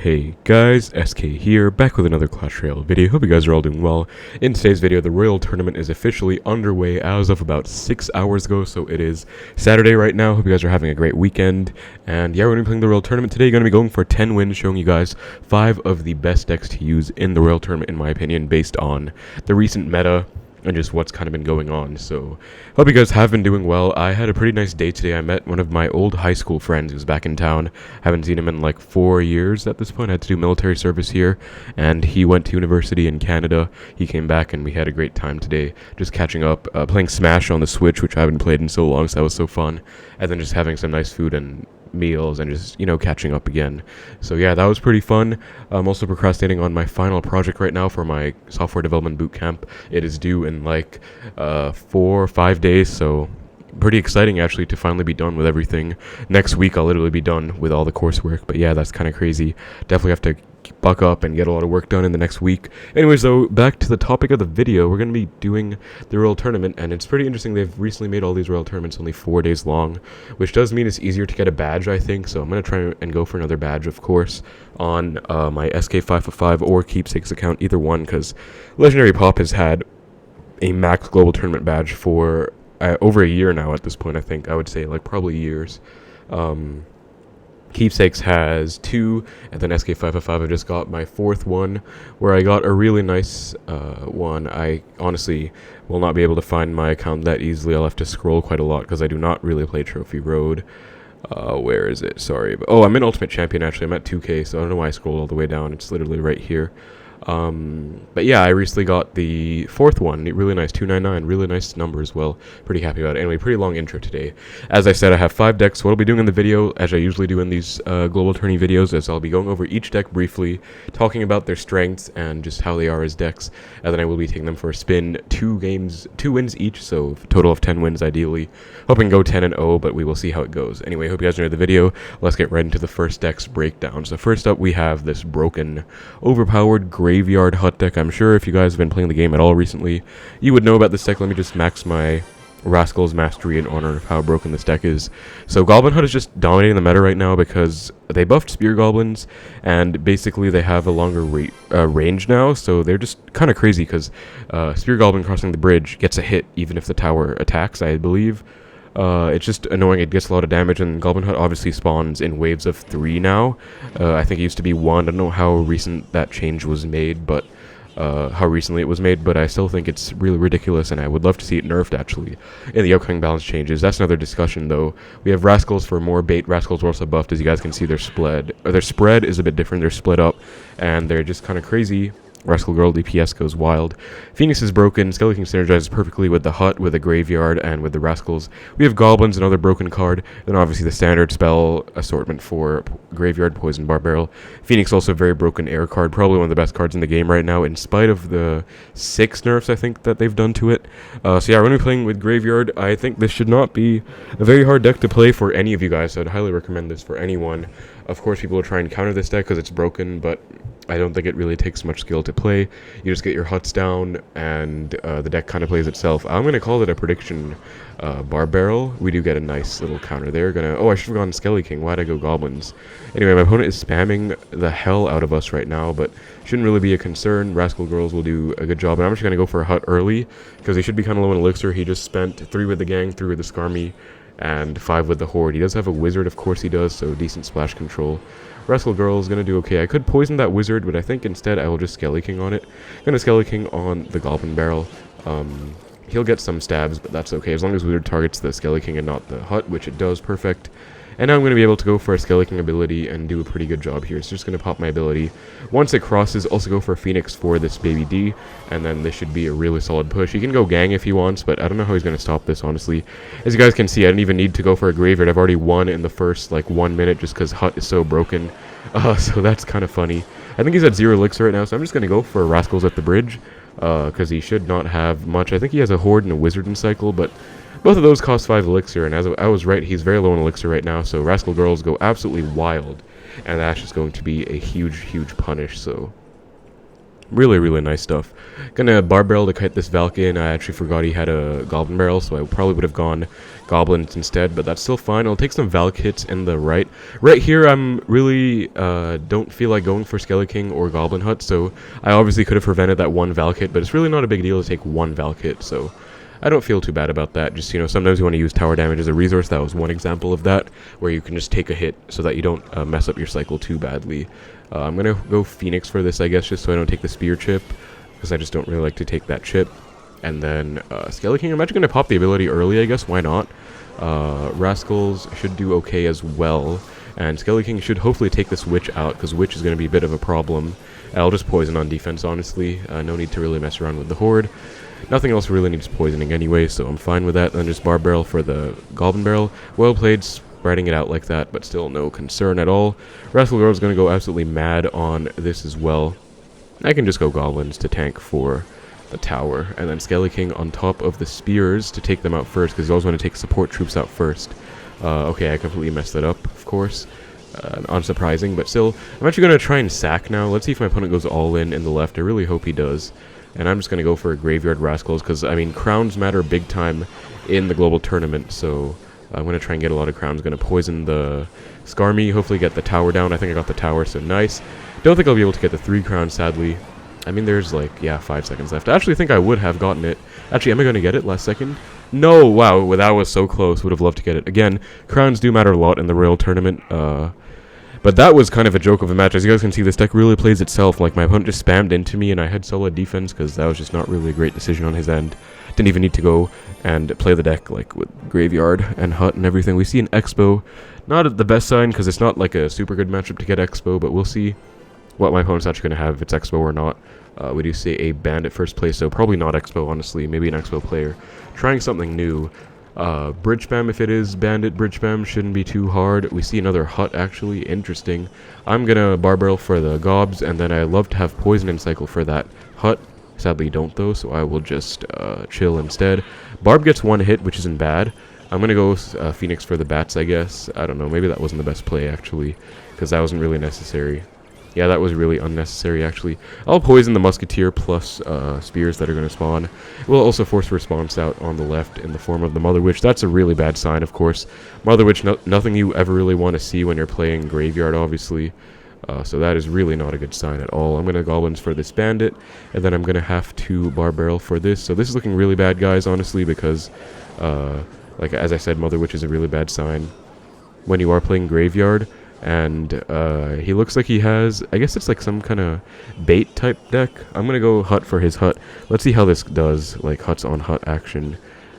Hey guys, SK here, back with another Clash Royale video. Hope you guys are all doing well. In today's video, the Royal Tournament is officially underway as of about 6 hours ago, so it is Saturday right now. Hope you guys are having a great weekend. And yeah, we're going to be playing the Royal Tournament today. Going to be going for 10 wins, showing you guys 5 of the best decks to use in the Royal Tournament, in my opinion, based on the recent meta and just what's kind of been going on. So hope you guys have been doing well. I had a pretty nice day today. I met one of my old high school friends who's back in town. Haven't seen him in like 4 years at this point. I had to do military service here, and he went to university in Canada. He came back and we had a great time today, just catching up, playing Smash on the Switch, which I haven't played in so long, so that was so fun, and then just having some nice food and meals and just, you know, catching up again. So yeah, that was pretty fun. I'm also procrastinating on my final project right now for my software development bootcamp. It is due in like 4 or 5 days, so pretty exciting actually to finally be done with everything. Next week I'll literally be done with all the coursework, but yeah, that's kind of crazy. Definitely have to buck up and get a lot of work done in the next week. Anyways, though, back to the topic of the video. We're going to be doing the Royal Tournament, and it's pretty interesting. They've recently made all these Royal Tournaments only 4 days long, which does mean it's easier to get a badge, I think. So I'm going to try and go for another badge, of course, on my SK555 or Keepsakes account, either one, because Legendary Pop has had a max global tournament badge for over a year now at this point. I think I would say like probably years. Keepsakes has 2, and then SK555 I just got my 4th one, where I got a really nice one. I honestly will not be able to find my account that easily. I'll have to scroll quite a lot because I do not really play Trophy Road. Where is it? Sorry. Oh, I'm in Ultimate Champion actually. I'm at 2K, so I don't know why I scrolled all the way down. It's literally right here. But yeah, I recently got the 4th one, really nice, 299, really nice number as well. Pretty happy about it. Anyway, pretty long intro today. As I said, I have 5 decks. So what I'll be doing in the video, as I usually do in these global tourney videos, is I'll be going over each deck briefly, talking about their strengths and just how they are as decks, and then I will be taking them for a spin. 2 wins each, so total of 10 wins ideally. Hoping to go 10-0, but we will see how it goes. Anyway, hope you guys enjoyed the video. Let's get right into the first deck's breakdown. So first up, we have this broken, overpowered Graveyard Hut deck. I'm sure if you guys have been playing the game at all recently, you would know about this deck. Let me just max my Rascal's Mastery in honor of how broken this deck is. So Goblin Hut is just dominating the meta right now because they buffed Spear Goblins, and basically they have a longer range now, so they're just kind of crazy because Spear Goblin crossing the bridge gets a hit even if the tower attacks, I believe. It's just annoying. It gets a lot of damage, and Goblin Hut obviously spawns in waves of 3 now. I think it used to be 1. I don't know how recent that change was made, but how recently it was made, but I still think it's really ridiculous, and I would love to see it nerfed actually in the upcoming balance changes. That's another discussion though. We have Rascals for more bait. Rascals were also buffed. As you guys can see, their spread is a bit different. They're split up, and they're just kind of crazy. Rascal Girl DPS goes wild. Phoenix is broken. Skelly King synergizes perfectly with the Hut, with the Graveyard, and with the Rascals. We have Goblins, another broken card. Then obviously the standard spell assortment for Graveyard, Poison, Barbarrel. Phoenix also a very broken air card. Probably one of the best cards in the game right now, in spite of the 6 nerfs I think that they've done to it. So yeah, we're going to be playing with Graveyard. I think this should not be a very hard deck to play for any of you guys, so I'd highly recommend this for anyone. Of course, people will try and counter this deck because it's broken, but I don't think it really takes much skill to play. You just get your Huts down, and the deck kind of plays itself. I'm going to call it a prediction Barbarrel. We do get a nice little counter there. Oh, I should have gone Skelly King. Why'd I go Goblins? Anyway, my opponent is spamming the hell out of us right now, but shouldn't really be a concern. Rascal Girls will do a good job, and I'm just going to go for a Hut early because he should be kind of low in Elixir. He just spent 3 with the Gang, 3 with the Skarmy, and 5 with the Horde. He does have a Wizard, of course he does, so decent splash control. Rascal Girl is going to do okay. I could poison that Wizard, but I think instead I will just Skelly King on it. I'm going to Skelly King on the Goblin Barrel. He'll get some stabs, but that's okay, as long as Wizard targets the Skelly King and not the Hut, which it does. Perfect. And now I'm going to be able to go for a Skelly King ability and do a pretty good job here. So just going to pop my ability. Once it crosses, also go for a Phoenix for this baby D, and then this should be a really solid push. He can go Gang if he wants, but I don't know how he's going to stop this, honestly. As you guys can see, I didn't even need to go for a Graveyard. I've already won in the first, like, 1 minute just because Hut is so broken. So that's kind of funny. I think he's at 0 Elixir right now, so I'm just going to go for Rascals at the bridge, because he should not have much. I think he has a Horde and a Wizard in cycle, but both of those cost 5 Elixir, and as I was right, he's very low in Elixir right now, so Rascal Girls go absolutely wild, and that's just going to be a huge, huge punish, so Really, really nice stuff. Gonna bar barrel to kite this Valken. I actually forgot he had a Goblin barrel, so I probably would have gone Goblins instead, but that's still fine. I'll take some Valk hits in the right. Right here, I'm really don't feel like going for Skelly King or Goblin Hut, so I obviously could have prevented that one Valk hit, but it's really not a big deal to take one Valk hit, so I don't feel too bad about that. Just, you know, sometimes you want to use tower damage as a resource. That was one example of that, where you can just take a hit so that you don't mess up your cycle too badly. I'm going to go Phoenix for this, I guess, just so I don't take the spear chip, because I just don't really like to take that chip. And then Skelly King, I'm actually going to pop the ability early, I guess. Why not? Rascals should do okay as well. And Skelly King should hopefully take this Witch out, because Witch is going to be a bit of a problem. I'll just poison on defense, honestly. No need to really mess around with the Horde. Nothing else really needs poisoning anyway, so I'm fine with that. Then just bar barrel for the Goblin barrel. Well played, spreading it out like that, but still no concern at all. Rascal Girl's going to go absolutely mad on this as well. I can just go Goblins to tank for the tower, and then Skelly King on top of the spears to take them out first, because you always want to take support troops out first. Okay, I completely messed that up, of course. Unsurprising, but still, I'm actually going to try and sack now. Let's see if my opponent goes all in the left. I really hope he does. And I'm just going to go for a Graveyard Rascals, because, I mean, crowns matter big time in the global tournament, so I'm going to try and get a lot of crowns. Going to poison the Skarmy, hopefully get the tower down. I think I got the tower, so nice. Don't think I'll be able to get the 3 crowns, sadly. I mean, there's, like, yeah, 5 seconds left. I actually think I would have gotten it. Actually, am I going to get it last second? No! Wow, that was so close. Would have loved to get it. Again, crowns do matter a lot in the Royal Tournament. But that was kind of a joke of a match. As you guys can see, this deck really plays itself. Like, my opponent just spammed into me, and I had solid defense, because that was just not really a great decision on his end. Didn't even need to go and play the deck, like, with Graveyard and Hut and everything. We see an Xbow. Not the best sign, because it's not, like, a super good matchup to get Xbow, but we'll see what my opponent's actually going to have, if it's Xbow or not. We do see a Bandit first place, so probably not Xbow, honestly. Maybe an Xbow player. Trying something new. Bridge spam, if it is Bandit bridge spam, shouldn't be too hard. We see another Hut, actually. Interesting. I'm gonna bar barrel for the Gobs, and then I love to have Poison and Cycle for that Hut. Sadly don't, though, so I will just chill instead. Barb gets 1 hit, which isn't bad. I'm gonna go Phoenix for the Bats, I guess. I don't know, maybe that wasn't the best play, actually, because that wasn't really necessary. Yeah, that was really unnecessary, actually. I'll poison the Musketeer plus spears that are going to spawn. We'll also force response out on the left in the form of the Mother Witch. That's a really bad sign, of course. Mother Witch, nothing you ever really want to see when you're playing Graveyard, obviously. So that is really not a good sign at all. I'm going to Goblins for this Bandit, and then I'm going to have to Bar Barrel for this. So this is looking really bad, guys, honestly, because, like as I said, Mother Witch is a really bad sign when you are playing Graveyard. And he looks like he has, I guess it's like some kind of bait type deck. I'm going to go Hut for his Hut. Let's see how this does, like Huts on Hut action.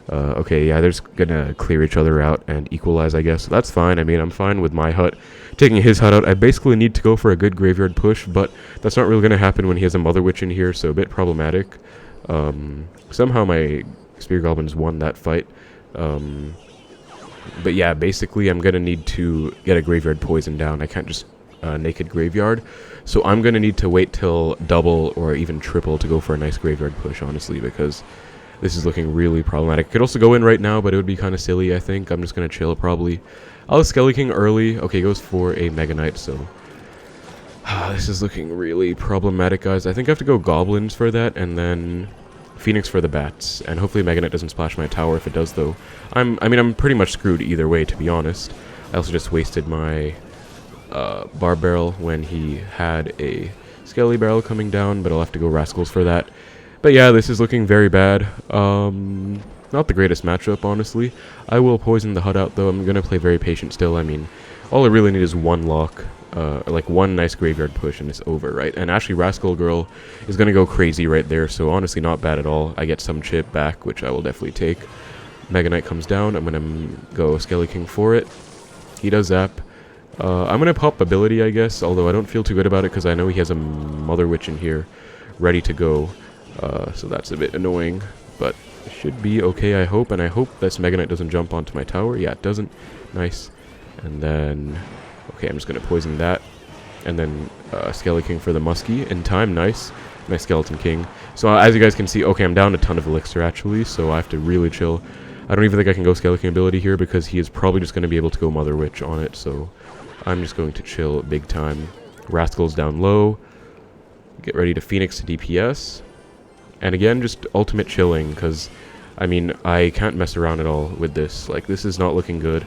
Okay, yeah, they're just going to clear each other out and equalize, I guess. So that's fine. I mean, I'm fine with my Hut taking his Hut out. I basically need to go for a good Graveyard push, but that's not really going to happen when he has a Mother Witch in here, so a bit problematic. Somehow my Spear Goblins won that fight. But yeah, basically I'm going to need to get a Graveyard Poison down. I can't just naked Graveyard. So I'm going to need to wait till double or even triple to go for a nice Graveyard push, honestly, because this is looking really problematic. Could also go in right now, but it would be kind of silly, I think. I'm just going to chill, probably. I'll Skelly King early. Okay, goes for a Mega Knight, so this is looking really problematic, guys. I think I have to go Goblins for that, and then Phoenix for the Bats, and hopefully Mega Knight doesn't splash my tower. If it does, though, I mean, I'm pretty much screwed either way, to be honest. I also just wasted my Bar Barrel when he had a Skelly Barrel coming down, but I'll have to go Rascals for that. But yeah, this is looking very bad. Not the greatest matchup, honestly. I will poison the Hut out, though. I'm going to play very patient still. I mean, all I really need is one lock. Like one nice Graveyard push and it's over, right? And actually Rascal Girl is going to go crazy right there, so honestly not bad at all. I get some chip back, which I will definitely take. Mega Knight comes down. I'm going to go Skelly King for it. He does zap. I'm going to pop ability, I guess, although I don't feel too good about it because I know he has a Mother Witch in here ready to go. So that's a bit annoying, but it should be okay, I hope. And I hope this Mega Knight doesn't jump onto my tower. Yeah, it doesn't. Nice. And then okay, I'm just going to poison that. And then Skelly King for the Muskie in time. Nice. Nice Skeleton King. So as you guys can see, okay, I'm down a ton of Elixir, actually, so I have to really chill. I don't even think I can go Skelly King ability here because he is probably just going to be able to go Mother Witch on it, so I'm just going to chill big time. Rascal's down low. Get ready to Phoenix to DPS. And again, just ultimate chilling, because, I mean, I can't mess around at all with this. Like, this is not looking good.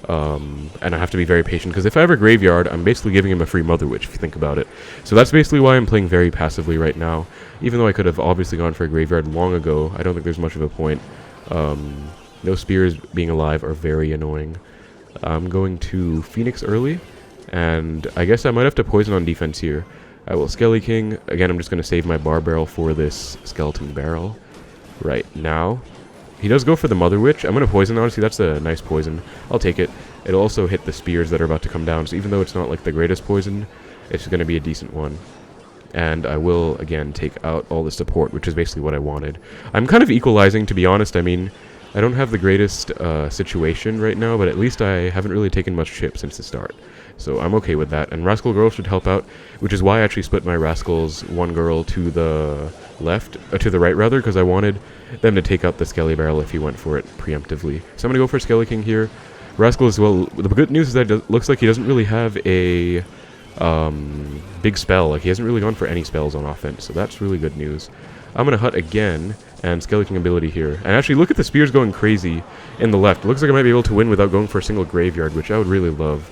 And I have to be very patient, because if I have a graveyard, I'm basically giving him a free Mother Witch, if you think about it. So that's basically why I'm playing very passively right now. Even though I could have obviously gone for a graveyard long ago, I don't think there's much of a point. No spears being alive are very annoying. I'm going to Phoenix early, and I guess I might have to poison on defense here. I will Skelly King. Again, I'm just going to save my Bar Barrel for this Skeleton Barrel right now. He does go for the Mother Witch. I'm going to poison, honestly. That's a nice poison. I'll take it. It'll also hit the spears that are about to come down, so even though it's not like the greatest poison, it's going to be a decent one. And I will, again, take out all the support, which is basically what I wanted. I'm kind of equalizing, to be honest. I mean, I don't have the greatest situation right now, but at least I haven't really taken much chip since the start. So I'm okay with that. And Rascal Girl should help out, which is why I actually split my Rascals one girl to the left, to the right rather, because I wanted them to take out the Skelly Barrel if he went for it preemptively. So I'm going to go for Skelly King here. Rascal as well. The good news is that it looks like he doesn't really have a big spell. Like, he hasn't really gone for any spells on offense, so that's really good news. I'm going to Hut again, and Skelly King ability here. And actually, look at the spears going crazy in the left. It looks like I might be able to win without going for a single graveyard, which I would really love.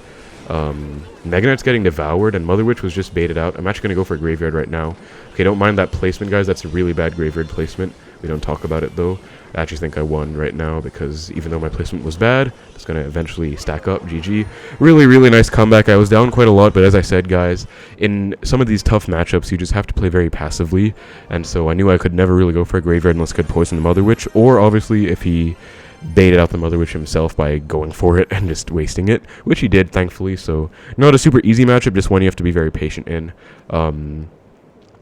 Mega Knight's getting devoured, and Mother Witch was just baited out. I'm actually going to go for a graveyard right now. Okay, don't mind that placement, guys. That's a really bad graveyard placement. We don't talk about it, though. I actually think I won right now, because even though my placement was bad, it's going to eventually stack up. GG. Really, really nice comeback. I was down quite a lot, but as I said, guys, in some of these tough matchups, you just have to play very passively, and so I knew I could never really go for a graveyard unless I could poison the Mother Witch, or obviously if he baited out the Mother Witch himself by going for it and just wasting it, which he did, thankfully. So not a super easy matchup, just one you have to be very patient in.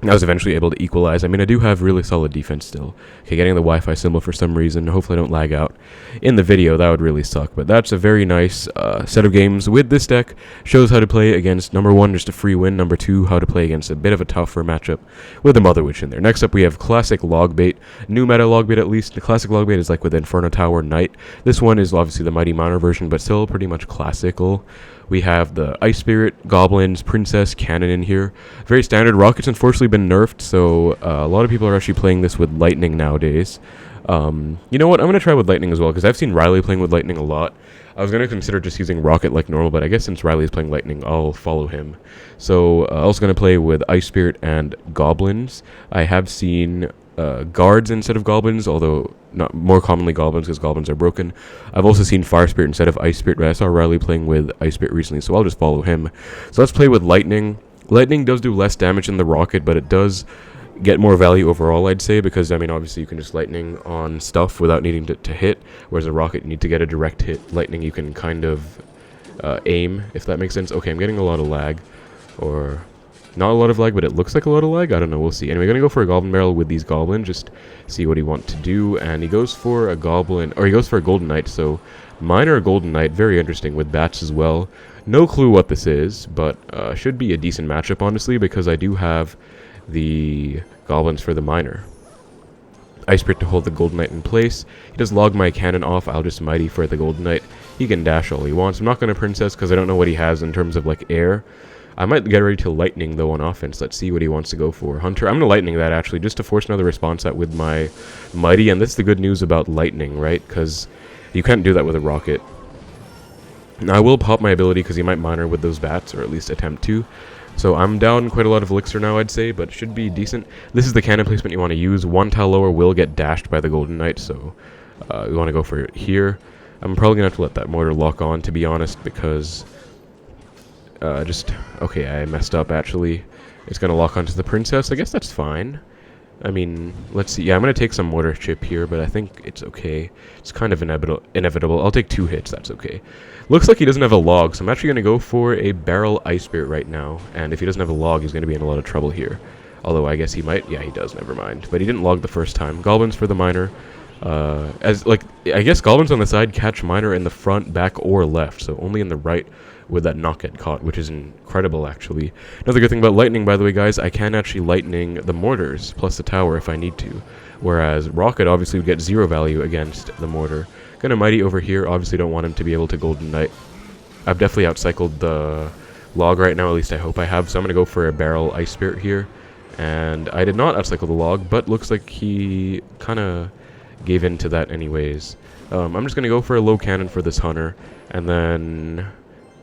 I was eventually able to equalize. I mean, I do have really solid defense still. Okay, getting the Wi-Fi symbol for some reason. Hopefully I don't lag out in the video. That would really suck. But that's a very nice set of games with this deck. Shows how to play against, number one, just a free win. Number two, how to play against a bit of a tougher matchup with the Mother Witch in there. Next up, we have Classic Logbait. New meta Logbait, at least. The Classic Logbait is like with Inferno Tower Knight. This one is obviously the Mighty Miner version, but still pretty much classical. We have the Ice Spirit, Goblins, Princess, Cannon in here. Very standard. Rocket's unfortunately been nerfed, so a lot of people are actually playing this with Lightning nowadays. You know what? I'm going to try with Lightning as well, because I've seen Riley playing with Lightning a lot. I was going to consider just using Rocket like normal, but I guess since Riley's playing Lightning, I'll follow him. So I'm also going to play with Ice Spirit and Goblins. I have seen guards instead of goblins, although not more commonly goblins because goblins are broken. I've also seen Fire Spirit instead of Ice Spirit, but I saw Riley playing with Ice Spirit recently, so I'll just follow him. So let's play with Lightning. Lightning does do less damage than the Rocket, but it does get more value overall, I'd say, because, I mean, obviously you can just Lightning on stuff without needing to hit, whereas a Rocket, you need to get a direct hit. Lightning, you can kind of aim, if that makes sense. Okay, I'm getting a lot of lag, or not a lot of lag, but it looks like a lot of lag. I don't know, we'll see. Anyway, gonna go for a Goblin Barrel with these Goblins, just see what he wants to do, and he goes for a Goblin, or he goes for a Golden Knight, so Miner or Golden Knight, very interesting, with bats as well. No clue what this is, but should be a decent matchup, honestly, because I do have the Goblins for the Miner. Ice Spirit to hold the Golden Knight in place. He does log my cannon off. I'll just Mighty for the Golden Knight. He can dash all he wants. I'm not going to Princess because I don't know what he has in terms of, like, air. I might get ready to Lightning, though, on offense. Let's see what he wants to go for. Hunter, I'm going to Lightning that, actually, just to force another response out with my Mighty. And this is the good news about Lightning, right? Because you can't do that with a Rocket. Now, I will pop my ability because he might Miner with those bats, or at least attempt to. So I'm down quite a lot of elixir now, I'd say, but should be decent. This is the cannon placement you want to use. One tile lower will get dashed by the Golden Knight, so we want to go for it here. I'm probably going to have to let that mortar lock on, to be honest, because okay, I messed up, actually. It's going to lock onto the Princess. I guess that's fine. I mean, let's see. Yeah, I'm going to take some mortar chip here, but I think it's okay. It's kind of inevitable. I'll take 2 hits. That's okay. Looks like he doesn't have a log, so I'm actually going to go for a Barrel Ice Spirit right now. And if he doesn't have a log, he's going to be in a lot of trouble here. Although I guess he might. Yeah, he does. Never mind. But he didn't log the first time. Goblins for the Miner. I guess Goblins on the side catch Miner in the front, back, or left. So only in the right would that not get caught, which is incredible, actually. Another good thing about Lightning, by the way, guys, I can actually Lightning the mortars plus the tower if I need to. Whereas Rocket obviously would get 0 value against the mortar. Gonna Mighty over here. Obviously don't want him to be able to Golden Knight. I've definitely outcycled the log right now, at least I hope I have. So I'm gonna go for a Barrel Ice Spirit here. And I did not outcycle the log, but looks like he kind of gave in to that anyways. I'm just going to go for a low cannon for this hunter, and then...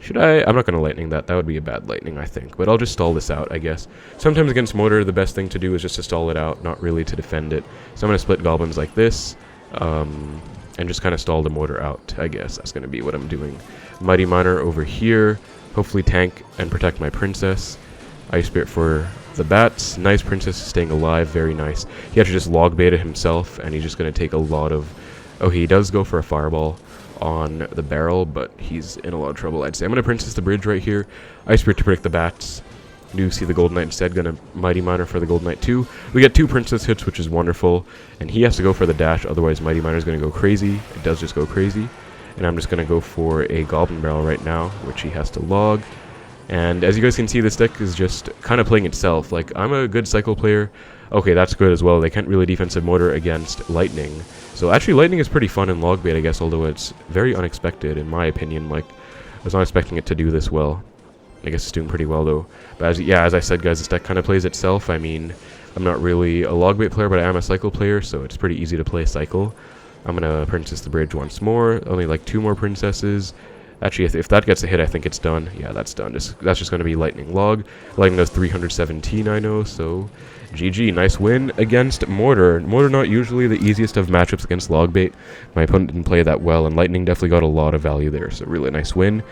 Should I? I'm not going to lightning that. That would be a bad lightning, I think. But I'll just stall this out, I guess. Sometimes against mortar, the best thing to do is just to stall it out, not really to defend it. So I'm going to split goblins like this, and just kind of stall the mortar out, I guess. That's going to be what I'm doing. Mighty Miner over here. Hopefully tank and protect my princess. Ice Spirit for the bats. Nice princess staying alive. Very nice. He actually just log baited himself, and he's just going to take a lot of... Oh, he does go for a fireball on the barrel, but he's in a lot of trouble, I'd say. I'm going to princess the bridge right here. Ice Spirit to predict the bats. Do see the Golden Knight instead. Going to Mighty Miner for the Golden Knight too. We get 2 princess hits, which is wonderful. And he has to go for the dash, otherwise Mighty Miner is going to go crazy. It does just go crazy. And I'm just going to go for a Goblin Barrel right now, which he has to log. And as you guys can see, this deck is just kind of playing itself. Like, I'm a good cycle player. Okay, that's good as well. They can't really defensive mortar against lightning. So actually, lightning is pretty fun in Logbait, I guess, although it's very unexpected, in my opinion. Like, I was not expecting it to do this well. I guess it's doing pretty well, though. But as I said, guys, this deck kind of plays itself. I mean, I'm not really a Logbait player, but I am a cycle player, so it's pretty easy to play cycle. I'm going to princess the bridge once more. Only like 2 more princesses. Actually, if that gets a hit, I think it's done. Yeah, that's done. That's just going to be lightning log. Lightning does 317, I know, so... GG, nice win against Mortar. Mortar not usually the easiest of matchups against Logbait. My opponent didn't play that well, and Lightning definitely got a lot of value there, so really nice win.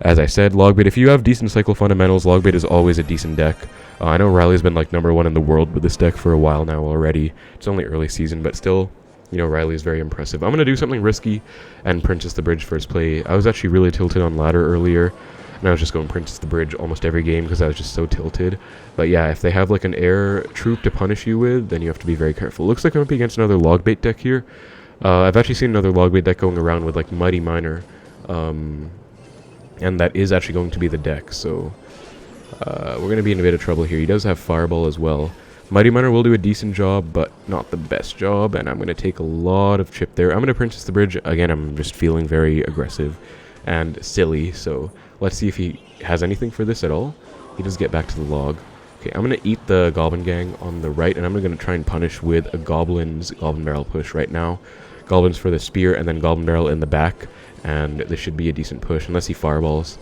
As I said, Logbait, if you have decent cycle fundamentals, Logbait is always a decent deck. I know Riley's been like #1 in the world with this deck for a while now already. It's only early season, but still, you know, Riley is very impressive. I'm going to do something risky and Princess the Bridge first play. I was actually really tilted on ladder earlier, and I was just going Princess the Bridge almost every game because I was just so tilted. But yeah, if they have like an air troop to punish you with, then you have to be very careful. Looks like I'm up against another Logbait deck here. I've actually seen another Logbait deck going around with like Mighty Miner, and that is actually going to be the deck. So we're going to be in a bit of trouble here. He does have Fireball as well. Mighty Miner will do a decent job, but not the best job, and I'm going to take a lot of chip there. I'm going to Princess the Bridge. Again, I'm just feeling very aggressive and silly, so let's see if he has anything for this at all. He does get back to the log. Okay, I'm going to eat the Goblin Gang on the right, and I'm going to try and punish with a Goblin Barrel push right now. Goblins for the Spear, and then Goblin Barrel in the back, and this should be a decent push, unless he Fireballs.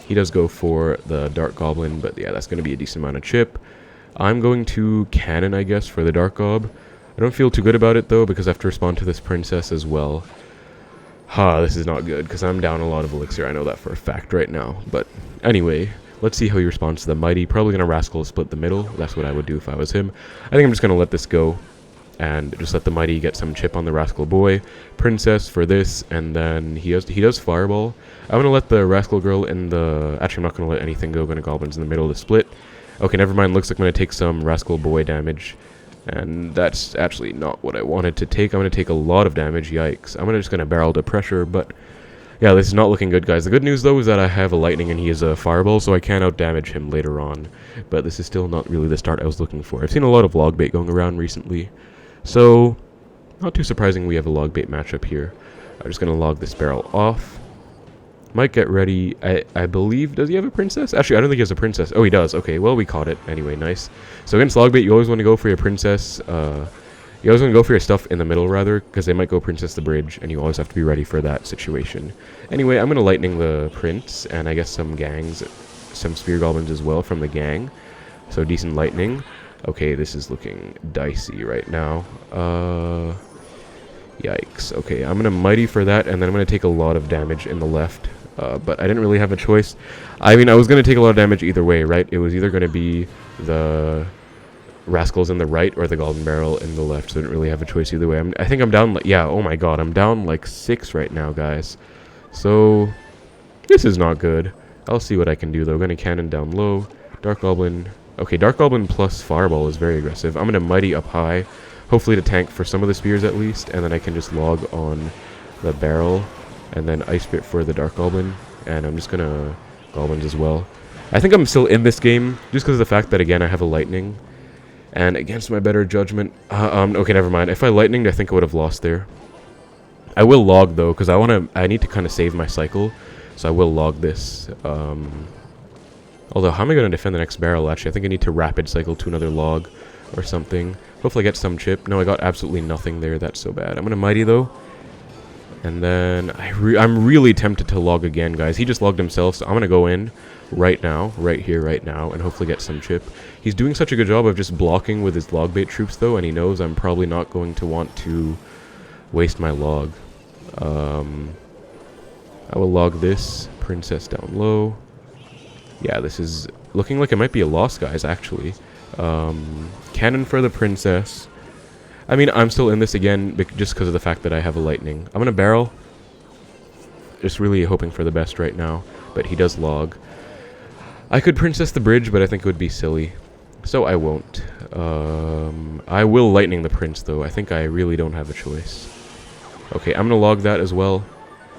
He does go for the Dark Goblin, but yeah, that's going to be a decent amount of chip. I'm going to Cannon, I guess, for the Dark Gob. I don't feel too good about it, though, because I have to respond to this Princess as well. This is not good, because I'm down a lot of Elixir. I know that for a fact right now. But anyway, let's see how he responds to the Mighty. Probably going to Rascal split the middle. That's what I would do if I was him. I think I'm just going to let this go and just let the Mighty get some chip on the Rascal Boy. Princess for this, and then he does Fireball. I'm going to let the Rascal Girl in the... Actually, I'm not going to let anything go. I'm going to Goblins in the middle to split. Okay, never mind. Looks like I'm going to take some Rascal Boy damage. And that's actually not what I wanted to take. I'm going to take a lot of damage. Yikes. I'm just going to barrel to pressure, but... Yeah, this is not looking good, guys. The good news, though, is that I have a Lightning and he is a Fireball, so I can out-damage him later on. But this is still not really the start I was looking for. I've seen a lot of Logbait going around recently. So, not too surprising we have a Logbait matchup here. I'm just going to log this barrel off. Might get ready. I believe... Does he have a princess? Actually, I don't think he has a princess. Oh, he does. Okay, well, we caught it. Anyway, nice. So against Logbait, you always want to go for your princess. You always want to go for your stuff in the middle, rather, because they might go Princess the Bridge, and you always have to be ready for that situation. Anyway, I'm going to Lightning the Prince, and I guess some gangs, some Spear Goblins as well from the gang. So decent Lightning. Okay, this is looking dicey right now. Yikes. Okay, I'm going to Mighty for that, and then I'm going to take a lot of damage in the left. But I didn't really have a choice. I mean, I was going to take a lot of damage either way, right? It was either going to be the Rascals in the right or the Goblin Barrel in the left, so I didn't really have a choice either way. I think I'm down, like, yeah, oh my god, I'm down like 6 right now, guys. So, this is not good. I'll see what I can do, though. I'm going to Cannon down low. Dark Goblin. Okay, Dark Goblin plus Fireball is very aggressive. I'm going to Mighty up high, hopefully to tank for some of the spears at least, and then I can just log on the barrel. And then Ice Spirit for the Dark Goblin. And I'm just going to Goblins as well. I think I'm still in this game, just because of the fact that, again, I have a Lightning. And against my better judgment... okay, never mind. If I Lightninged, I think I would have lost there. I will log, though, because I need to kind of save my cycle. So I will log this. I'll Although, how am I going to defend the next barrel? Actually, I think I need to rapid cycle to another log or something. Hopefully I get some chip. No, I got absolutely nothing there. That's so bad. I'm going to mighty, though. And then I'm really tempted to log again, guys. He just logged himself, so I'm going to go in right now, right here, right now, and hopefully get some chip. He's doing such a good job of just blocking with his Logbait troops, though, and he knows I'm probably not going to want to waste my log. I will log this. Princess down low. Yeah, this is looking like it might be a loss, guys, actually. Cannon for the princess. I mean, I'm still in this again just because of the fact that I have a lightning. I'm going to barrel. Just really hoping for the best right now. But he does log. I could princess the bridge, but I think it would be silly. So I won't. I will lightning the prince, though. I think I really don't have a choice. Okay, I'm going to log that as well.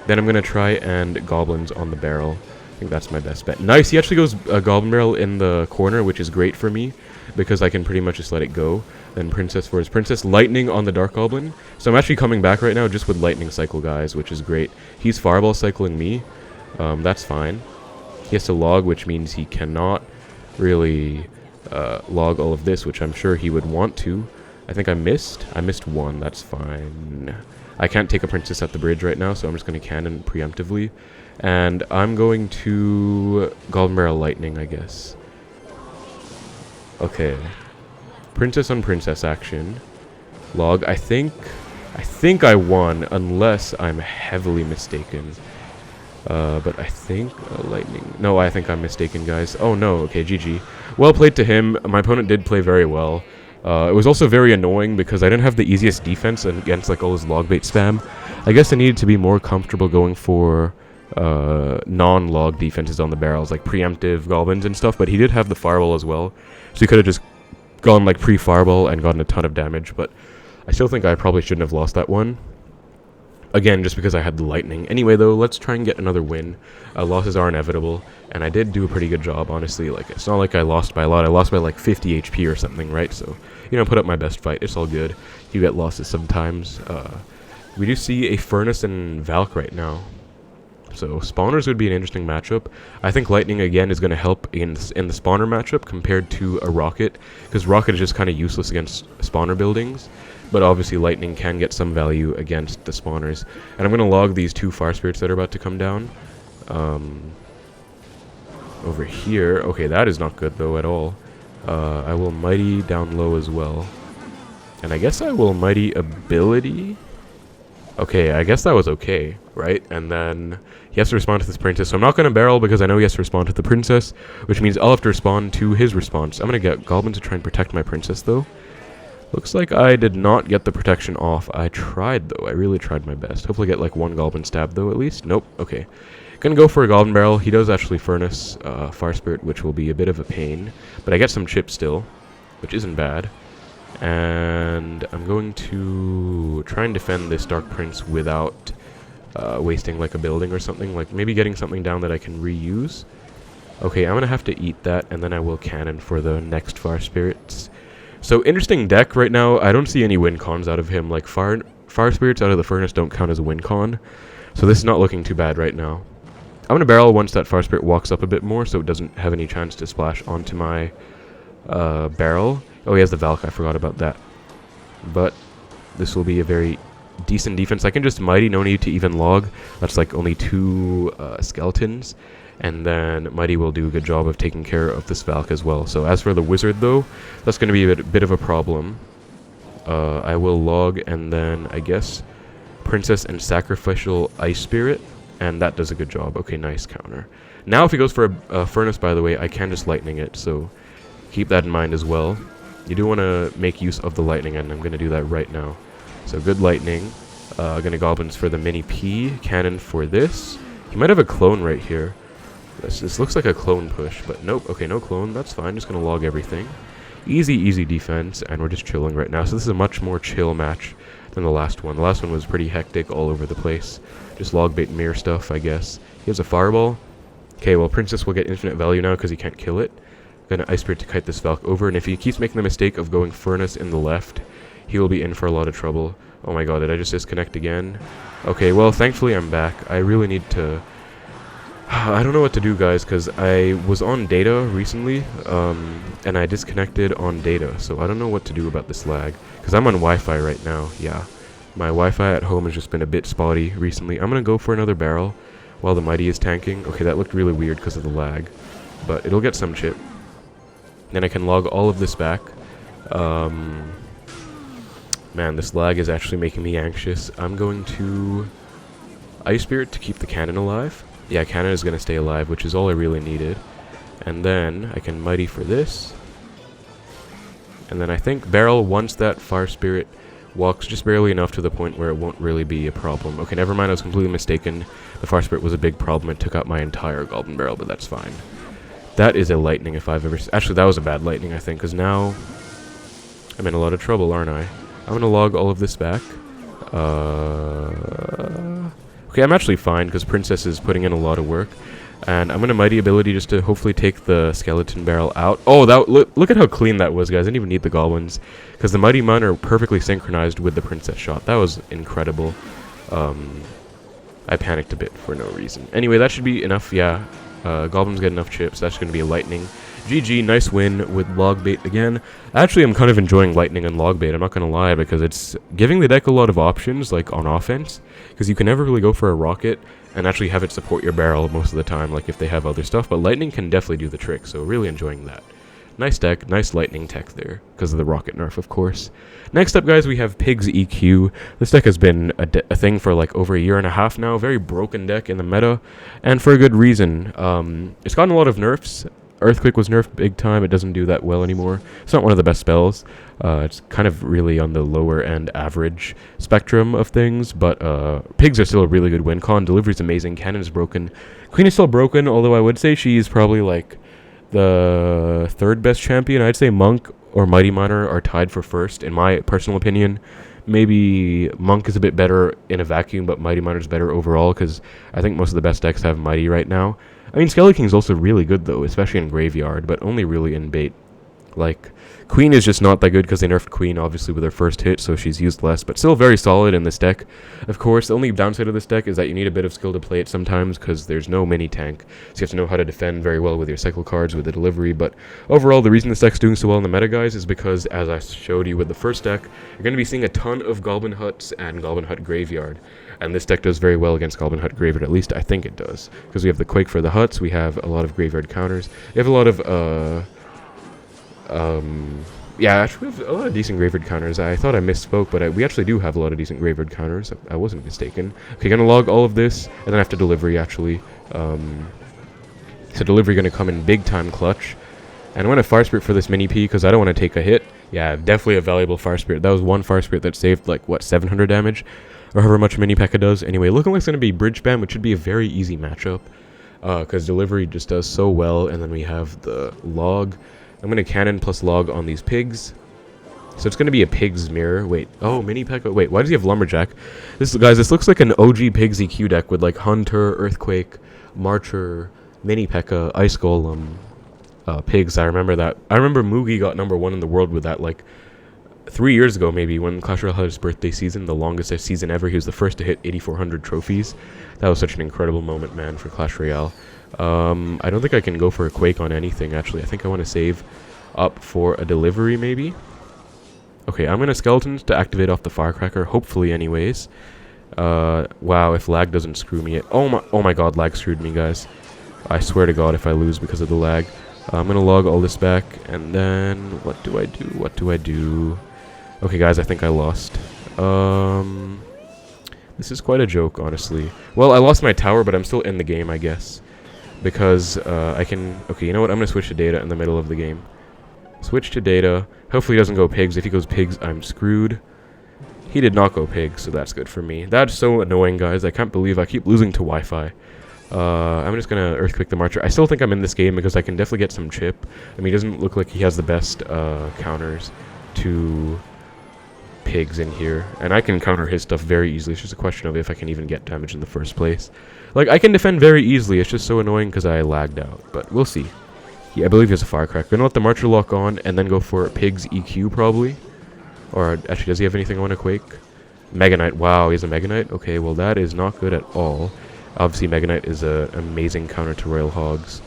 Then I'm going to try and goblins on the barrel. I think that's my best bet. Nice, he actually goes a goblin barrel in the corner, which is great for me, because I can pretty much just let it go. Then princess for his princess, lightning on the dark goblin. So I'm actually coming back right now just with lightning cycle, guys, which is great. He's fireball cycling me. That's fine. He has to log, which means he cannot really log all of this, which I'm sure he would want to. I think I missed. I missed one. That's fine. I can't take a princess at the bridge right now, so I'm just going to cannon preemptively. And I'm going to Goblin Barrel Lightning, I guess. Okay. Princess on princess action. Log. I think I won, unless I'm heavily mistaken. But I think lightning. No, I think I'm mistaken, guys. Oh no. Okay, GG. Well played to him. My opponent did play very well. It was also very annoying because I didn't have the easiest defense against like all his Logbait spam. I guess I needed to be more comfortable going for non-log defenses on the barrels, like preemptive goblins and stuff, but he did have the fireball as well, so he could have just gone like pre-fireball and gotten a ton of damage, but I still think I probably shouldn't have lost that one. Again, just because I had the lightning. Anyway, though, let's try and get another win. Losses are inevitable, and I did do a pretty good job, honestly. Like, it's not like I lost by a lot. I lost by like 50 HP or something, right? So, you know, put up my best fight. It's all good. You get losses sometimes. We do see a Furnace and Valk right now. So, spawners would be an interesting matchup. I think lightning, again, is going to help in the spawner matchup compared to a rocket, because rocket is just kind of useless against spawner buildings. But obviously lightning can get some value against the spawners. And I'm going to log these two fire spirits that are about to come down. Over here. Okay, that is not good though at all. I will mighty down low as well. And I guess I will mighty ability. Okay, I guess that was okay, right? And then he has to respond to this princess. So I'm not going to barrel because I know he has to respond to the princess, which means I'll have to respond to his response. I'm going to get Goblin to try and protect my princess though. Looks like I did not get the protection off. I tried, though. I really tried my best. Hopefully get, like, one goblin stab, though, at least. Nope. Okay. Gonna go for a goblin barrel. He does actually furnace fire spirit, which will be a bit of a pain. But I get some chips still, which isn't bad. And I'm going to try and defend this Dark Prince without wasting, like, a building or something. Like, maybe getting something down that I can reuse. Okay, I'm gonna have to eat that, and then I will cannon for the next fire spirits. So, interesting deck right now. I don't see any win cons out of him. Like, fire spirits out of the furnace don't count as a win con. So this is not looking too bad right now. I'm going to barrel once that fire spirit walks up a bit more, so it doesn't have any chance to splash onto my barrel. Oh, he has the Valk. I forgot about that. But this will be a very decent defense. I can just mighty, no need to even log. That's like only 2 skeletons. And then Mighty will do a good job of taking care of this Valk as well. So as for the Wizard, though, that's going to be a bit of a problem. I will log, and then, I guess, Princess and Sacrificial Ice Spirit. And that does a good job. Okay, nice counter. Now if he goes for a Furnace, by the way, I can just Lightning it. So keep that in mind as well. You do want to make use of the Lightning, and I'm going to do that right now. So good Lightning. Going to Goblins for the Mini P. Cannon for this. He might have a clone right here. This looks like a clone push, but nope. Okay, no clone. That's fine. Just going to log everything. Easy defense, and we're just chilling right now. So this is a much more chill match than the last one. The last one was pretty hectic all over the place. Just Logbait mirror stuff, I guess. He has a Fireball. Okay, well, Princess will get infinite value now because he can't kill it. Gonna Ice Spirit to kite this Valk over, and if he keeps making the mistake of going Furnace in the left, he will be in for a lot of trouble. Oh my god, did I just disconnect again? Okay, well, thankfully I'm back. I really need to I don't know what to do, guys, because I was on data recently, and I disconnected on data, so I don't know what to do about this lag, because I'm on Wi-Fi right now. Yeah, my Wi-Fi at home has just been a bit spotty recently. I'm gonna go for another barrel while the Mighty is tanking. Okay, that looked really weird because of the lag, but it'll get some chip. Then I can log all of this back. Man, this lag is actually making me anxious. I'm going to Ice Spirit to keep the cannon alive. Yeah, cannon is going to stay alive, which is all I really needed. And then I can Mighty for this. And then I think Barrel, once that Fire Spirit walks just barely enough to the point where it won't really be a problem. Okay, never mind, I was completely mistaken. The Fire Spirit was a big problem. It took out my entire Goblin Barrel, but that's fine. That is a lightning if I've ever... Actually, that was a bad lightning, I think, because now I'm in a lot of trouble, aren't I? I'm going to log all of this back. Okay, I'm actually fine, because Princess is putting in a lot of work. And I'm going to Mighty Ability just to hopefully take the Skeleton Barrel out. Oh, that look at how clean that was, guys. I didn't even need the Goblins. Because the Mighty Mine are perfectly synchronized with the Princess shot. That was incredible. I panicked a bit for no reason. Anyway, that should be enough, yeah. Goblins get enough chips. That's going to be a Lightning. GG, nice win with Logbait again. Actually, I'm kind of enjoying Lightning and Logbait, I'm not going to lie, because it's giving the deck a lot of options, like on offense, because you can never really go for a Rocket and actually have it support your barrel most of the time, like if they have other stuff, but Lightning can definitely do the trick, so really enjoying that. Nice deck, nice Lightning tech there, because of the Rocket nerf, of course. Next up, guys, we have Pig's EQ. This deck has been a thing for like over a year and a half now, very broken deck in the meta, and for a good reason. It's gotten a lot of nerfs. Earthquake was nerfed big time. It doesn't do that well anymore. It's not one of the best spells. It's kind of really on the lower end average spectrum of things, but Pigs are still a really good win con. Delivery's amazing. Cannon is broken. Queen is still broken, although I would say she's probably like the third best champion. I'd say Monk or Mighty Miner are tied for first, in my personal opinion. Maybe Monk is a bit better in a vacuum, but Mighty Miner's better overall, because I think most of the best decks have Mighty right now. I mean, Skelly King's also really good, though, especially in Graveyard, but only really in bait. Like, Queen is just not that good because they nerfed Queen, obviously, with her first hit, so she's used less, but still very solid in this deck. Of course, the only downside of this deck is that you need a bit of skill to play it sometimes, because there's no mini tank, so you have to know how to defend very well with your cycle cards, with the delivery, but overall, the reason this deck's doing so well in the meta, guys, is because, as I showed you with the first deck, you're going to be seeing a ton of Goblin Huts and Goblin Hut Graveyard. And this deck does very well against Goblin Hut Graveyard, at least I think it does. Because we have the Quake for the Huts, we have a lot of Graveyard counters. We have a lot of, yeah, actually we have a lot of decent Graveyard counters. I thought I misspoke, but we actually do have a lot of decent Graveyard counters. I wasn't mistaken. Okay, gonna log all of this, and then after delivery, actually. So delivery gonna come in big time clutch. And I'm gonna Fire Spirit for this mini P, because I don't want to take a hit. Yeah, definitely a valuable Fire Spirit. That was one Fire Spirit that saved, like, what, 700 damage? Or however much Mini P.E.K.K.A. does. Anyway, looking like it's going to be Bridge Spam, which should be a very easy matchup. Because delivery just does so well. And then we have the log. I'm going to cannon plus log on these pigs. So it's going to be a pig's mirror. Wait. Oh, Mini P.E.K.K.A. Wait, why does he have Lumberjack? Guys, this looks like an OG Pigs EQ deck with like Hunter, Earthquake, Marcher, Mini P.E.K.K.A., Ice Golem, Pigs. I remember that. I remember Mugi got #1 in the world with that, like, 3 years ago, maybe, when Clash Royale had his birthday season, the longest season ever. He was the first to hit 8,400 trophies. That was such an incredible moment, man, for Clash Royale. I don't think I can go for a Quake on anything, actually. I think I want to save up for a delivery, maybe. Okay, I'm going to Skeletons to activate off the Firecracker, hopefully, anyways. Wow, if lag doesn't screw me. Oh my god, lag screwed me, guys. I swear to god if I lose because of the lag. I'm going to log all this back, and then what do I do? What do I do? Okay, guys, I think I lost. This is quite a joke, honestly. Well, I lost my tower, but I'm still in the game, I guess. Because I can... Okay, you know what? I'm going to switch to data in the middle of the game. Switch to data. Hopefully he doesn't go pigs. If he goes pigs, I'm screwed. He did not go pigs, so that's good for me. That's so annoying, guys. I can't believe I keep losing to Wi-Fi. I'm just going to Earthquake the Marcher. I still think I'm in this game because I can definitely get some chip. I mean, he doesn't look like he has the best counters to pigs in here. And I can counter his stuff very easily. It's just a question of if I can even get damage in the first place. Like, I can defend very easily. It's just so annoying because I lagged out. But we'll see. Yeah, I believe he has a Firecracker. Gonna let the Marcher lock on and then go for Pig's EQ, probably. Or, actually, does he have anything on a Quake? Mega Knight. Wow, he has a Mega Knight? Okay, well, that is not good at all. Obviously, Mega Knight is an amazing counter to Royal Hogs.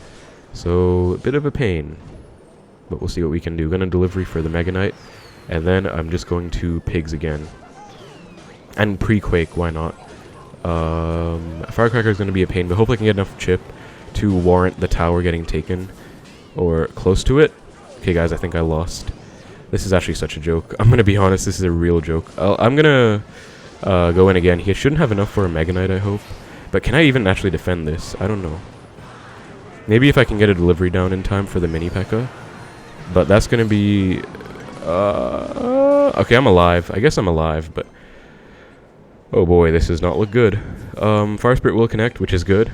So, a bit of a pain. But we'll see what we can do. Gonna delivery for the Mega Knight. And then I'm just going to pigs again. And pre-quake, why not? Firecracker is going to be a pain, but hopefully I can get enough chip to warrant the tower getting taken. Or close to it. Okay, guys, I think I lost. This is actually such a joke. I'm going to be honest, this is a real joke. I'm going to go in again. He shouldn't have enough for a Mega Knight, I hope. But can I even actually defend this? I don't know. Maybe if I can get a delivery down in time for the mini P.E.K.K.A. But that's going to be... okay, I'm alive. I guess I'm alive, but... Oh boy, this does not look good. Fire Spirit will connect, which is good.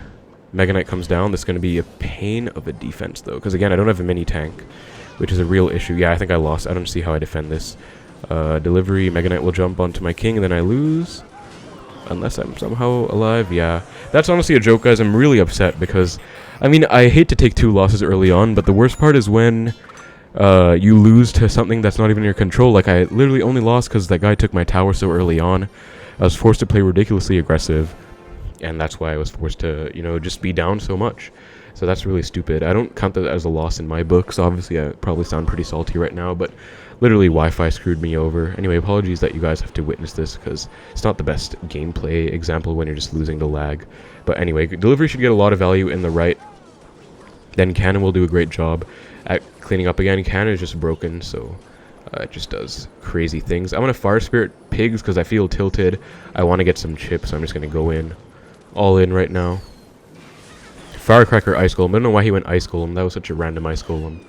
Mega Knight comes down. This is going to be a pain of a defense, though. Because, again, I don't have a mini tank, which is a real issue. Yeah, I think I lost. I don't see how I defend this. Delivery, Mega Knight will jump onto my king, and then I lose. Unless I'm somehow alive. Yeah. That's honestly a joke, guys. I'm really upset because... I mean, I hate to take 2 losses early on, but the worst part is when... you lose to something that's not even in your control. Like, I literally only lost because that guy took my tower so early on. I was forced to play ridiculously aggressive, and that's why I was forced to, you know, just be down so much. So that's really stupid. I don't count that as a loss in my books. Obviously, I probably sound pretty salty right now, but literally Wi-Fi screwed me over. Anyway, apologies that you guys have to witness this, because it's not the best gameplay example when you're just losing to lag. But anyway, delivery should get a lot of value in the right. Then Cannon will do a great job at cleaning up again. Cannon is just broken, so... it just does crazy things. I'm going to Fire Spirit pigs because I feel tilted. I want to get some chips, so I'm just going to go in. All in right now. Firecracker Ice Golem. I don't know why he went Ice Golem. That was such a random Ice Golem.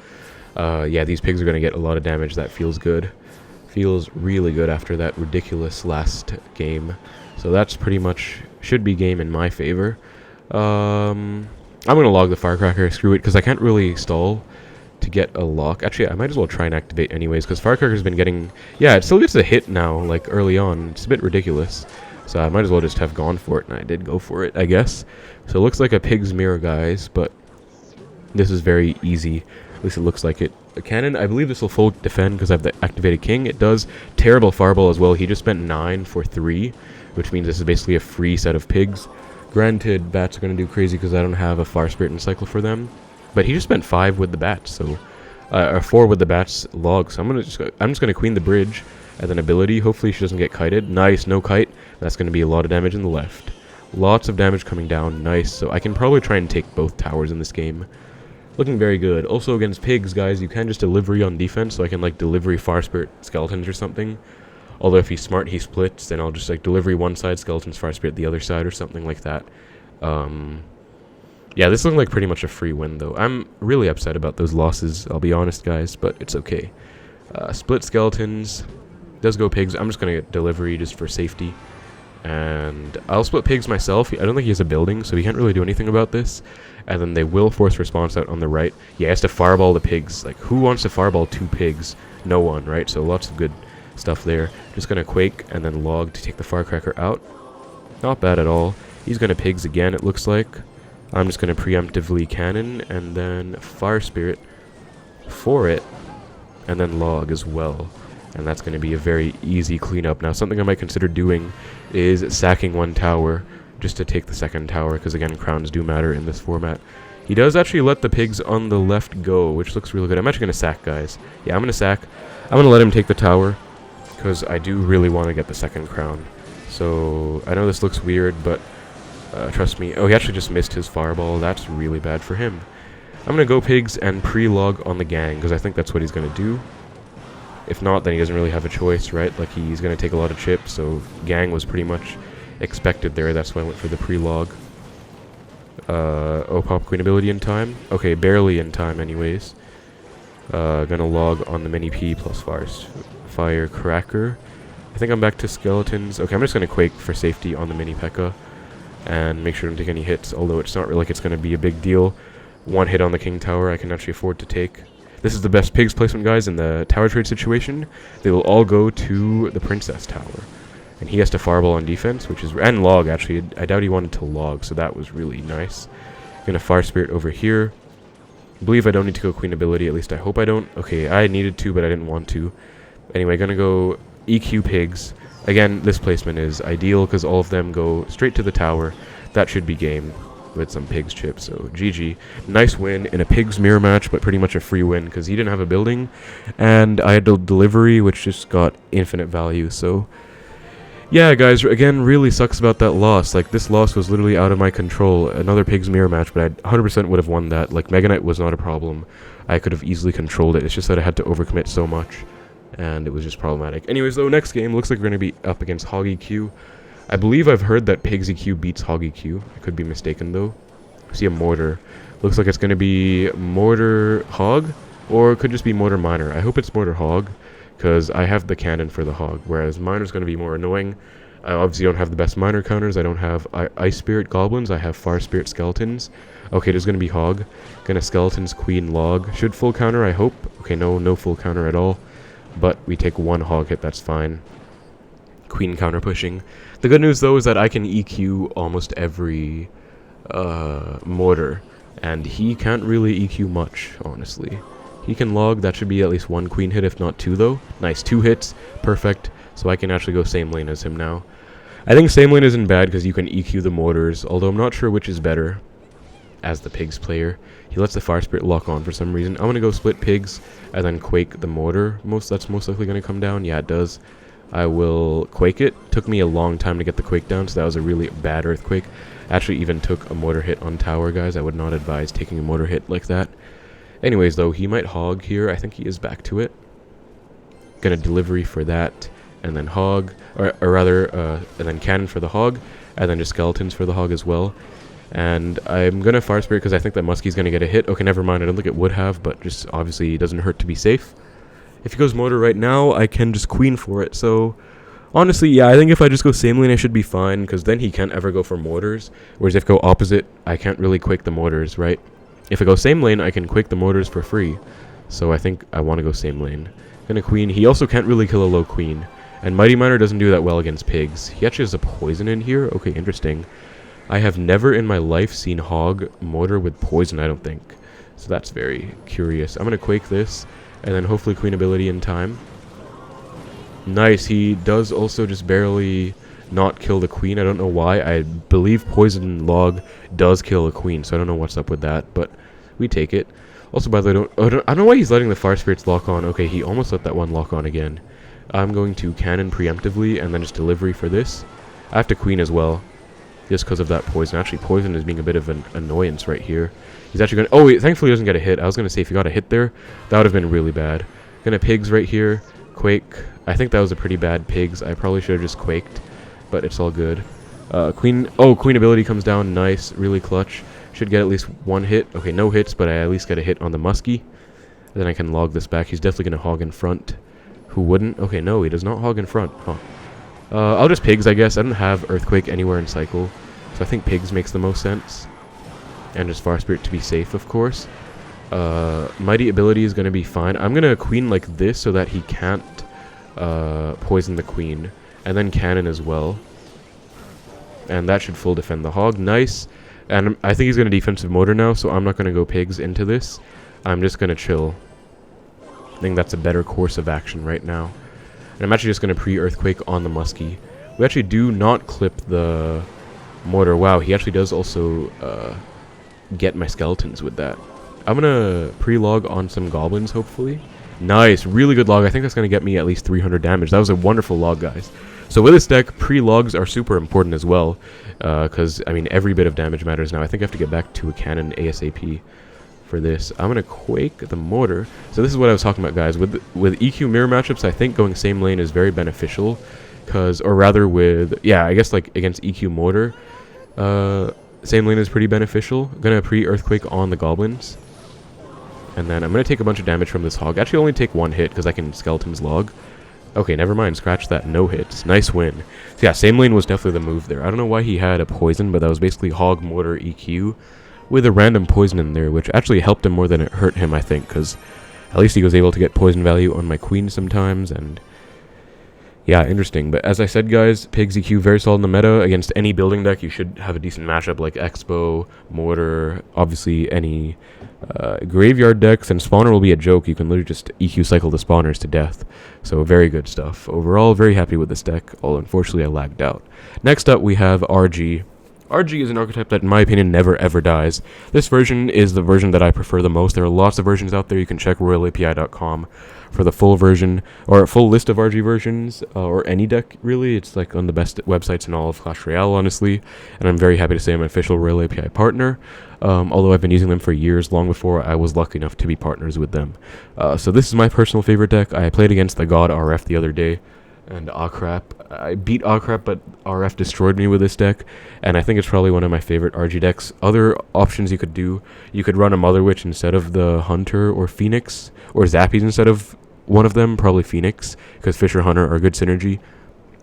Yeah, these pigs are going to get a lot of damage. That feels good. Feels really good after that ridiculous last game. So that's pretty much... should be game in my favor. I'm going to log the Firecracker. Screw it, because I can't really stall to get a lock. Actually, I might as well try and activate anyways, because Firecracker's been getting... yeah, it still gets a hit now, like, early on. It's a bit ridiculous. So I might as well just have gone for it, and I did go for it, I guess. So it looks like a pig's mirror, guys, but this is very easy. At least it looks like it. A cannon, I believe this will full defend because I have the activated king. It does. Terrible fireball as well. He just spent 9 for 3, which means this is basically a free set of pigs. Granted, bats are going to do crazy because I don't have a Fire Spirit and Cycle for them. But he just spent 5 with the bats, so... or 4 with the bats log, so I'm just going to queen the bridge, and then ability. Hopefully she doesn't get kited. Nice, no kite. That's going to be a lot of damage in the left. Lots of damage coming down. Nice, so I can probably try and take both towers in this game. Looking very good. Also against pigs, guys, you can just delivery on defense, so I can, like, delivery Fire Spirit skeletons or something. Although if he's smart, he splits, then I'll just, like, delivery one side, skeletons, Fire Spirit the other side, or something like that. Yeah, this looks like pretty much a free win, though. I'm really upset about those losses, I'll be honest, guys, but it's okay. Split skeletons. Does go pigs. I'm just going to get delivery just for safety. And I'll split pigs myself. I don't think he has a building, so he can't really do anything about this. And then they will force response out on the right. Yeah, he has to fireball the pigs. Like, who wants to fireball 2 pigs? No one, right? So lots of good stuff there. Just going to quake and then log to take the Firecracker out. Not bad at all. He's going to pigs again, it looks like. I'm just going to preemptively cannon and then Fire Spirit for it, and then log as well. And that's going to be a very easy cleanup. Now, something I might consider doing is sacking 1 tower just to take the 2nd tower, because again, crowns do matter in this format. He does actually let the pigs on the left go, which looks really good. I'm actually going to sack, guys. Yeah, I'm going to sack. I'm going to let him take the tower, because I do really want to get the 2nd crown. So, I know this looks weird, but... trust me. Oh, he actually just missed his fireball. That's really bad for him. I'm going to go pigs and pre-log on the gang, because I think that's what he's going to do. If not, then he doesn't really have a choice, right? Like, he's going to take a lot of chips, so gang was pretty much expected there. That's why I went for the pre-log. Oh, pop queen ability in time? Okay, barely in time anyways. Gonna log on the mini P plus Firecracker. I think I'm back to skeletons. Okay, I'm just going to quake for safety on the mini P.E.K.K.A. and make sure I don't take any hits, although it's not really like it's going to be a big deal. 1 hit on the king tower I can actually afford to take. This is the best pigs placement, guys, in the tower trade situation. They will all go to the princess tower. And he has to fireball on defense, which is... and log, actually. I doubt he wanted to log, so that was really nice. Gonna Fire Spirit over here. I believe I don't need to go queen ability, at least I hope I don't. Okay, I needed to, but I didn't want to. Anyway, gonna go EQ pigs. Again, this placement is ideal because all of them go straight to the tower. that should be game with some pigs chips. So GG. Nice win in a pigs mirror match, but pretty much a free win because he didn't have a building, and I had a delivery which just got infinite value. So yeah, guys, again, really sucks about that loss. Like, this loss was literally out of my control. Another pigs mirror match, but I 100% would have won that. Like, Mega Knight was not a problem. I could have easily controlled it. It's just that I had to overcommit so much, and it was just problematic. Anyways, though, next game looks like we're going to be up against Hog EQ. I believe I've heard that Pigs EQ beats Hog EQ. I could be mistaken, though. I see a Mortar. Looks like it's going to be Mortar Hog, or it could just be Mortar Miner. I hope it's Mortar Hog, because I have the cannon for the Hog, whereas Miner's going to be more annoying. I obviously don't have the best Miner counters. I don't have Ice Spirit Goblins. I have Fire Spirit Skeletons. Okay, there's going to be Hog. Gonna Skeletons, Queen, Log. Should full counter, I hope. Okay, no full counter at all. But we take one Hog hit, that's fine. Queen counter pushing. The good news, though, is that I can EQ almost every Mortar, and he can't really EQ much, honestly. He can log, that should be at least one queen hit, if not two, though. Nice, 2 hits, perfect. So I can actually go same lane as him now. I think same lane isn't bad because you can EQ the mortars, although I'm not sure which is better as the pigs player. He lets the fire spirit lock on for some reason. I'm going to go split pigs and then quake the mortar. That's most likely going to come down. Yeah, it does. I will quake it. Took me a long time to get the quake down, so that was a really bad earthquake. Actually even took a mortar hit on tower, guys. I would not advise taking a mortar hit like that. Anyways, though, he might hog here. I think he is back to it. Gonna delivery for that, and then hog, or rather, and then cannon for the hog, and then just skeletons for the hog as well. And I'm gonna fire spirit because I think that Muskie's gonna get a hit. Okay, never mind. I don't think it would have, but just obviously it doesn't hurt to be safe. If he goes mortar right now, I can just queen for it. So honestly, yeah, I think if I just go same lane, I should be fine, because then he can't ever go for mortars. Whereas if I go opposite, I can't really quake the mortars, right? If I go same lane, I can quake the mortars for free. So I think I want to go same lane. Gonna queen. He also can't really kill a low queen. And Mighty Miner doesn't do that well against pigs. He actually has a poison in here. Okay, interesting. I have never in my life seen hog mortar with poison, I don't think. So that's very curious. I'm gonna quake this, and then hopefully queen ability in time. Nice. He does also just barely not kill the queen. I don't know why. I believe poison log does kill a queen, so I don't know what's up with that, but we take it. Also, by the way, I don't know why he's letting the fire spirits lock on. Okay, he almost let that one lock on again. I'm going to cannon preemptively and then just delivery for this. I have to queen as well, just because of that poison. Actually, poison is being a bit of an annoyance right here. He's actually going to... Oh, wait, thankfully he doesn't get a hit. I was going to say if he got a hit there, that would have been really bad. Gonna pigs right here. Quake. I think that was a pretty bad pigs. I probably should have just quaked, but it's all good. Queen... Oh, queen ability comes down. Nice. Really clutch. Should get at least one hit. Okay, no hits, but I at least get a hit on the muskie. And then I can log this back. He's definitely going to hog in front. Who wouldn't? Okay, no, he does not hog in front. Huh. I'll just pigs, I guess. I don't have earthquake anywhere in cycle, so I think pigs makes the most sense. And just fire spirit to be safe, of course. Mighty ability is going to be fine. I'm going to queen like this so that he can't poison the queen. And then cannon as well. And that should full defend the hog. Nice. And I think he's going to defensive mortar now, so I'm not going to go pigs into this. I'm just going to chill. I think that's a better course of action right now. And I'm actually just going to pre-earthquake on the muskie. We actually do not clip the mortar. Wow, he actually does also get my skeletons with that. I'm going to pre-log on some goblins, hopefully. Nice, really good log. I think that's going to get me at least 300 damage. That was a wonderful log, guys. So with this deck, pre-logs are super important as well, because, I mean, every bit of damage matters now. I think I have to get back to a cannon ASAP for this. I'm going to quake the mortar. So this is what I was talking about, guys. With EQ mirror matchups, I think going same lane is very beneficial, because, or rather with, yeah, I guess like against EQ mortar, same lane is pretty beneficial. I'm going to pre-earthquake on the goblins. And then I'm going to take a bunch of damage from this hog. Actually, only take one hit, because I can skeletons log. Okay, never mind. Scratch that. No hits. Nice win. So yeah, same lane was definitely the move there. I don't know why he had a poison, but that was basically hog, mortar, EQ with a random poison in there, which actually helped him more than it hurt him, I think, because at least he was able to get poison value on my queen sometimes, and yeah, interesting. But as I said, guys, pigs EQ very solid in the meta. Against any building deck, you should have a decent matchup like Xbow, mortar, obviously any graveyard decks, and spawner will be a joke. You can literally just EQ cycle the spawners to death. So very good stuff. Overall, very happy with this deck, although unfortunately I lagged out. Next up, we have RG. RG is an archetype that, in my opinion, never ever dies. This version is the version that I prefer the most. There are lots of versions out there. You can check royalapi.com for the full version, or a full list of RG versions, or any deck, really. It's like on the best websites in all of Clash Royale, honestly. And I'm very happy to say I'm an official Royal API partner, although I've been using them for years, long before I was lucky enough to be partners with them. So this is my personal favorite deck. I played against the God RF the other day, and crap. I beat crap, but RF destroyed me with this deck, and I think it's probably one of my favorite RG decks. Other options you could do, you could run a Mother Witch instead of the Hunter or Phoenix, or Zappies instead of one of them, probably Phoenix, because Fisher Hunter are good synergy.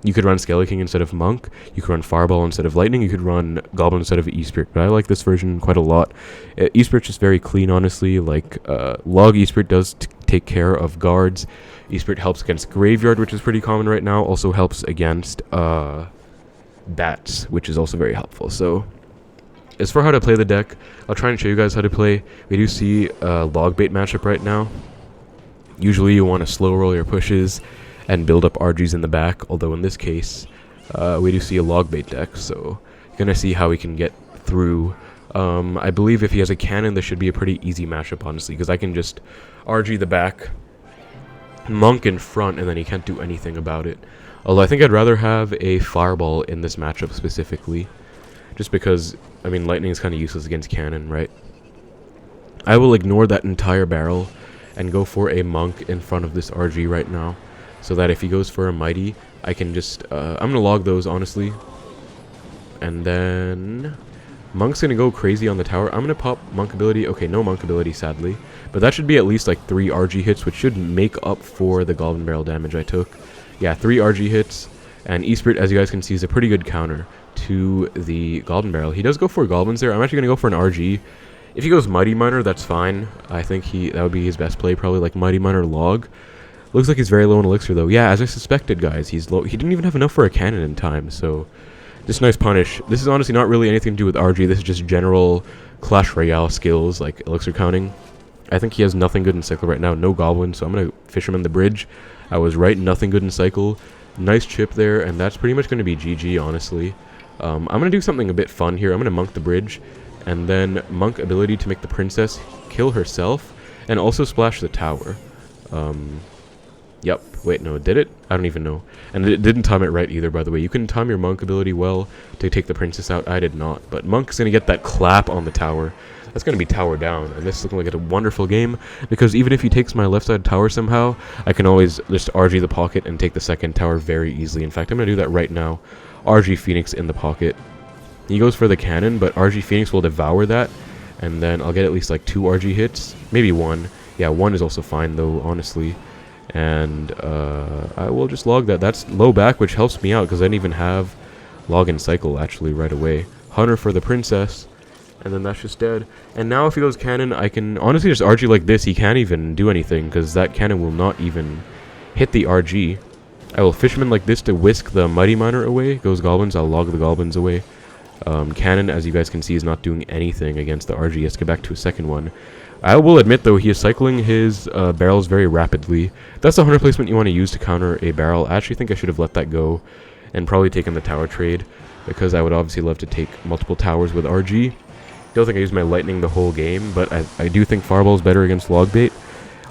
You could run Skelly King instead of Monk, you could run Fireball instead of Lightning, you could run Goblin instead of E-Spirit, but I like this version quite a lot. E-Spirit's just very clean, honestly. Like, Log E-Spirit does take care of guards. E-Spirit helps against Graveyard, which is pretty common right now. Also helps against Bats, which is also very helpful. So, as for how to play the deck, I'll try and show you guys how to play. We do see a Logbait matchup right now. Usually you want to slow roll your pushes and build up RGs in the back, although in this case, we do see a Logbait deck, so you're going to see how we can get through. I believe if he has a cannon, this should be a pretty easy matchup, honestly, because I can just RG the back, Monk in front, and then he can't do anything about it. Although I think I'd rather have a Fireball in this matchup specifically, just because, I mean, Lightning is kind of useless against cannon, right? I will ignore that entire barrel and go for a Monk in front of this RG right now, so that if he goes for a Mighty, I can just, I'm going to log those, honestly. And then Monk's going to go crazy on the tower. I'm going to pop Monk ability. Okay, no Monk ability, sadly. But that should be at least like 3 RG hits, which should make up for the Goblin Barrel damage I took. Yeah, 3 RG hits. And E-Spirit, as you guys can see, is a pretty good counter to the Goblin Barrel. He does go for Goblins there. I'm actually going to go for an RG. If he goes Mighty Miner, that's fine. I think that would be his best play, probably like Mighty Miner Log. Looks like he's very low in Elixir, though. Yeah, as I suspected, guys, he's low. He didn't even have enough for a cannon in time, so just nice punish. This is honestly not really anything to do with RG. This is just general Clash Royale skills, like Elixir counting. I think he has nothing good in Cycle right now. No Goblin, so I'm going to Fisherman the Bridge. I was right, nothing good in Cycle. Nice chip there, and that's pretty much going to be GG, honestly. I'm going to do something a bit fun here. I'm going to Monk the Bridge, and then Monk ability to make the Princess kill herself, and also splash the tower. Yep. Wait, no, did it? I don't even know. And it didn't time it right either, by the way. You can time your Monk ability well to take the Princess out. I did not. But Monk's going to get that clap on the tower. That's going to be tower down. And this is looking like a wonderful game, because even if he takes my left side tower somehow, I can always just RG the pocket and take the second tower very easily. In fact, I'm going to do that right now. RG Phoenix in the pocket. He goes for the cannon, but RG Phoenix will devour that. And then I'll get at least like 2 RG hits. Maybe 1. Yeah, 1 is also fine, though, honestly. And I will just log that. That's low back, which helps me out because I didn't even have log and cycle actually right away. Hunter for the Princess, and then that's just dead. And now if he goes cannon, I can honestly just RG like this. He can't even do anything because that cannon will not even hit the RG. I will Fisherman like this to whisk the Mighty Miner away. Goes Goblins, I'll log the Goblins away. Cannon, as you guys can see, is not doing anything against the RG. He has to get back to a second one. I will admit, though, he is cycling his barrels very rapidly. That's the Hunter placement you want to use to counter a barrel. I actually think I should have let that go and probably taken the tower trade, because I would obviously love to take multiple towers with RG. Don't think I used my Lightning the whole game, but I do think Fireball is better against Logbait.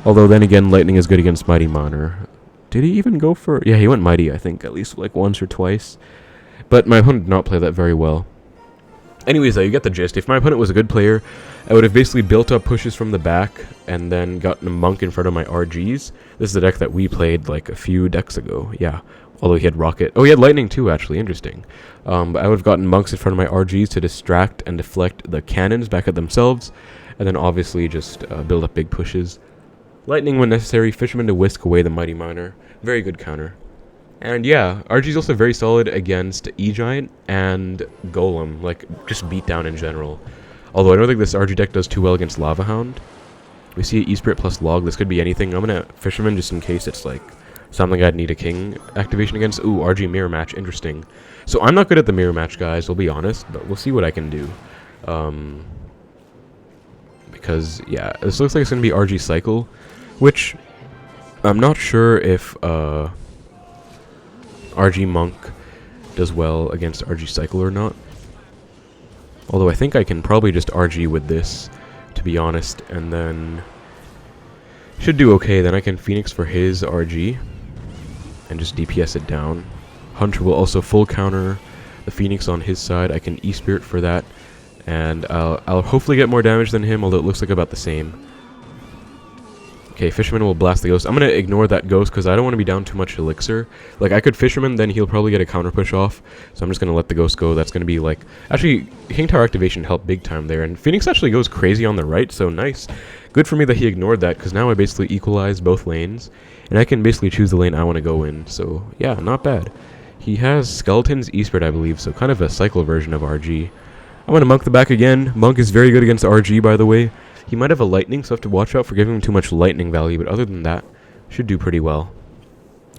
Although, then again, Lightning is good against Mighty Miner. Did he even go for... Yeah, he went Mighty, I think, at least like once or twice. But my opponent did not play that very well. Anyways, though, you get the gist. If my opponent was a good player, I would have basically built up pushes from the back and then gotten a Monk in front of my RGs. This is the deck that we played like a few decks ago. Yeah, although he had Rocket. Oh, he had Lightning too, actually. Interesting. But I would have gotten Monks in front of my RGs to distract and deflect the cannons back at themselves, and then obviously just build up big pushes. Lightning when necessary, Fisherman to whisk away the Mighty Miner. Very good counter. And yeah, RG is also very solid against E-Giant and Golem, like just beatdown in general. Although I don't think this RG deck does too well against Lava Hound. We see E-Spirit plus Log, this could be anything. I'm gonna Fisherman just in case it's like something I'd need a King activation against. Ooh, RG Mirror Match, interesting. So I'm not good at the Mirror Match, guys, we'll be honest, but we'll see what I can do. Because, yeah, this looks like it's gonna be RG Cycle, which I'm not sure if, RG Monk does well against RG Cycle or not. Although I think I can probably just RG with this, to be honest, and then should do okay. Then I can Phoenix for his RG and just DPS it down. Hunter will also full counter the Phoenix on his side. I can E-Spirit for that, and I'll hopefully get more damage than him, although it looks like about the same. Okay, Fisherman will blast the Ghost. I'm going to ignore that Ghost because I don't want to be down too much Elixir. Like, I could Fisherman, then he'll probably get a counter push off, so I'm just going to let the Ghost go. That's going to be, like... Actually, King Tower activation helped big time there, and Phoenix actually goes crazy on the right, so nice. Good for me that he ignored that, because now I basically equalized both lanes, and I can basically choose the lane I want to go in, so yeah, not bad. He has Skeleton's E-Spirit, I believe, so kind of a cycle version of RG. I'm going to Monk the back again. Monk is very good against RG, by the way. He might have a Lightning, so I have to watch out for giving him too much Lightning value, but other than that, should do pretty well.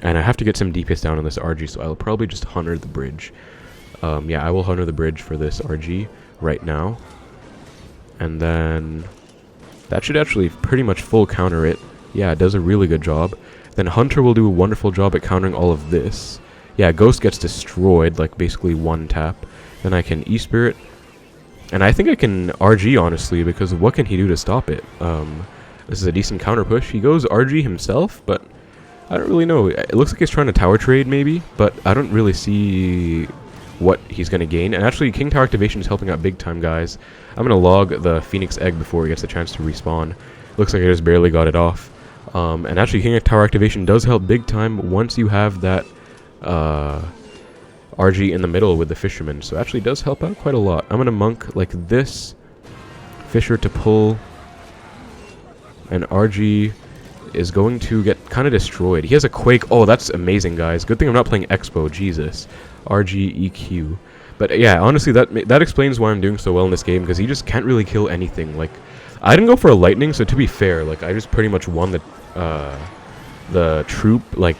And I have to get some DPS down on this RG, so I'll probably just Hunter the bridge. Yeah, I will Hunter the bridge for this RG right now. And then that should actually pretty much full counter it. Yeah, it does a really good job. Then Hunter will do a wonderful job at countering all of this. Yeah, Ghost gets destroyed, like basically one tap. Then I can E-Spirit. And I think I can RG, honestly, because what can he do to stop it? This is a decent counter push. He goes RG himself, but I don't really know. It looks like he's trying to tower trade, maybe, but I don't really see what he's going to gain. And actually, King Tower activation is helping out big time, guys. I'm going to log the Phoenix Egg before he gets a chance to respawn. Looks like I just barely got it off. And actually, King Tower activation does help big time once you have that... RG in the middle with the Fisherman, so actually does help out quite a lot. I'm gonna Monk like this, Fisher to pull, and RG is going to get kind of destroyed. He has a Quake. Oh, that's amazing, guys. Good thing I'm not playing Xbow. Jesus. RG EQ. But yeah, honestly, that explains why I'm doing so well in this game, because he just can't really kill anything. Like, I didn't go for a Lightning, so to be fair, like, I just pretty much won the troop, like...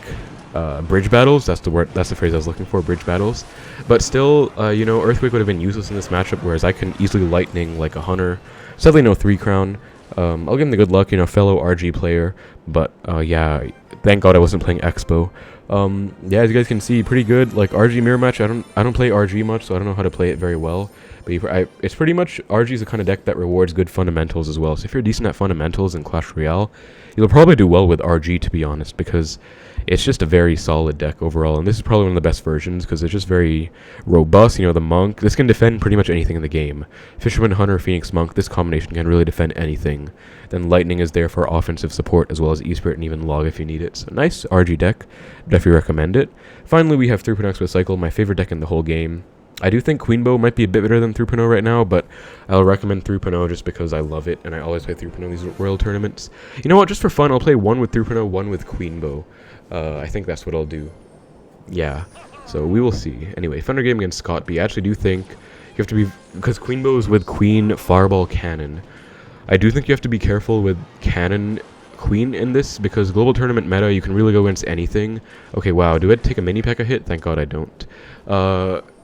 bridge battles, that's the phrase I was looking for, bridge battles. But still, you know, Earthquake would have been useless in this matchup, whereas I can easily Lightning like a Hunter. Sadly, no 3 crown. I'll give him the good luck, you know, fellow RG player. But, yeah, thank God I wasn't playing Expo. Yeah, as you guys can see, pretty good. Like, RG mirror match, I don't play RG much, so I don't know how to play it very well. But it's pretty much, RG is the kind of deck that rewards good fundamentals as well. So if you're decent at fundamentals in Clash Royale, you'll probably do well with RG, to be honest, because it's just a very solid deck overall. And this is probably one of the best versions, because it's just very robust. You know, the Monk, this can defend pretty much anything in the game. Fisherman, Hunter, Phoenix, Monk, this combination can really defend anything. Then Lightning is there for offensive support, as well as E-Spirit and even Log if you need it. So nice RG deck. Definitely recommend it. Finally, we have 3.0 Expo Cycle, my favorite deck in the whole game. I do think Queenbow might be a bit better than 3.0 right now, but I'll recommend 3.0 just because I love it, and I always play 3.0 in these Royal tournaments. You know what, just for fun, I'll play one with 3.0, one with Queenbow. I think that's what I'll do. Yeah, so we will see. Anyway, Thunder game against Scott B. I actually do think you have to be... Because Queenbow is with Queen, Fireball, Cannon. I do think you have to be careful with Cannon Queen in this, because global tournament meta, you can really go against anything. Okay, wow, do I take a mini P.E.K.K.A hit? Thank God I don't.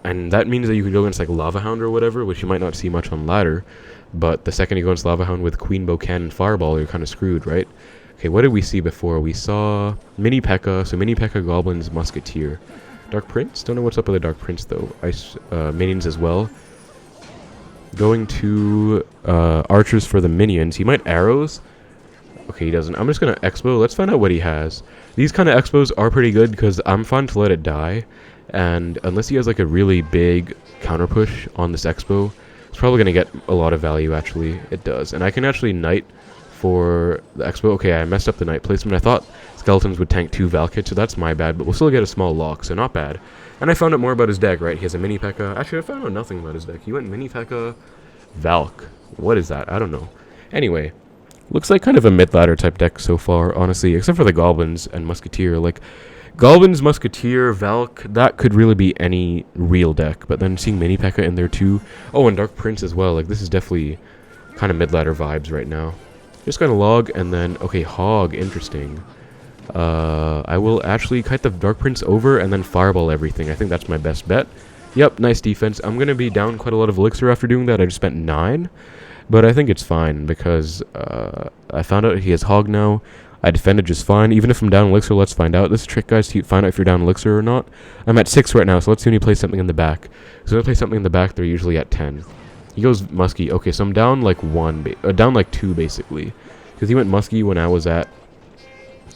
And that means that you can go against like Lava Hound or whatever, which you might not see much on ladder. But the second you go against Lava Hound with Queenbow, Cannon, Fireball, you're kind of screwed, right? Okay, what did we see before? We saw mini P.E.K.K.A, so mini P.E.K.K.A, Goblins, Musketeer. Dark Prince? Don't know what's up with the Dark Prince though. Ice minions as well. Going to archers for the minions. He might arrows. Okay, he doesn't. I'm just going to Expo. Let's find out what he has. These kind of Expos are pretty good because I'm fine to let it die. And unless he has like a really big counter push on this Expo, it's probably going to get a lot of value actually. It does. And I can actually Knight for the Expo. Okay, I messed up the Knight placement. I thought Skeletons would tank 2 Valkits, so that's my bad. But we'll still get a small lock, so not bad. And I found out more about his deck, right? He has a mini P.E.K.K.A. Actually, I found out nothing about his deck. He went mini P.E.K.K.A, Valk. What is that? I don't know. Anyway, looks like kind of a mid-ladder type deck so far, honestly, except for the Goblins and Musketeer. Like, Goblins, Musketeer, Valk, that could really be any real deck. But then seeing mini P.E.K.K.A in there too. Oh, and Dark Prince as well. Like, this is definitely kind of mid-ladder vibes right now. Just gonna log, and then, okay, Hog, interesting. I will actually kite the Dark Prince over and then fireball everything. I think that's my best bet. Yep, nice defense. I'm gonna be down quite a lot of elixir after doing that. I just spent 9. But I think it's fine because I found out he has Hog now. I defended just fine. Even if I'm down elixir, let's find out. This is a trick, guys, to find out if you're down elixir or not. I'm at 6 right now, so let's see when he plays something in the back. So when I play something in the back, they're usually at 10. He goes musky. Okay, so I'm down like down like 2 basically, because he went musky when I was at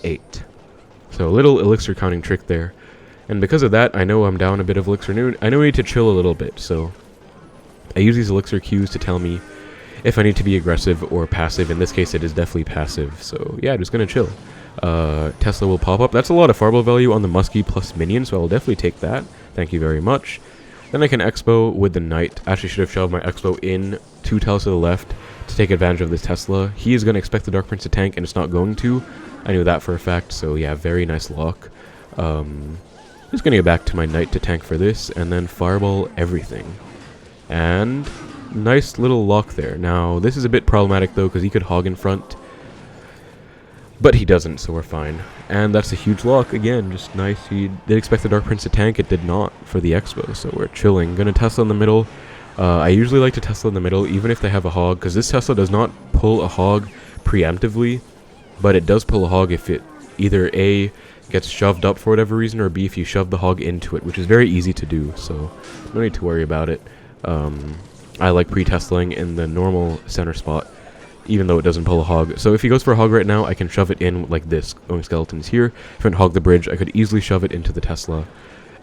8. So a little elixir counting trick there. And because of that, I know I'm down a bit of elixir. I know I need to chill a little bit, so I use these elixir cues to tell me if I need to be aggressive or passive. In this case, it is definitely passive, so yeah, just gonna chill. Tesla will pop up. That's a lot of fireball value on the musky plus minion, so I will definitely take that. Thank you very much. Then I can Xbow with the Knight. Actually should have shoved my Xbow in 2 tiles to the left to take advantage of this Tesla. He is going to expect the Dark Prince to tank, and it's not going to. I knew that for a fact, so yeah, very nice lock. Just going to get back to my Knight to tank for this, and then fireball everything. And nice little lock there. Now, this is a bit problematic though, because he could hog in front. But he doesn't, so we're fine. And that's a huge lock. Again, just nice. He did expect the Dark Prince to tank. It did not for the Xbow, so we're chilling. Gonna Tesla in the middle. I usually like to Tesla in the middle, even if they have a hog, because this Tesla does not pull a hog preemptively, but it does pull a hog if it either A, gets shoved up for whatever reason, or B, if you shove the hog into it, which is very easy to do, so no need to worry about it. I like pre-Teslaing in the normal center spot, even though it doesn't pull a hog. So if he goes for a hog right now, I can shove it in like this, going skeletons here. If I don't hog the bridge, I could easily shove it into the Tesla,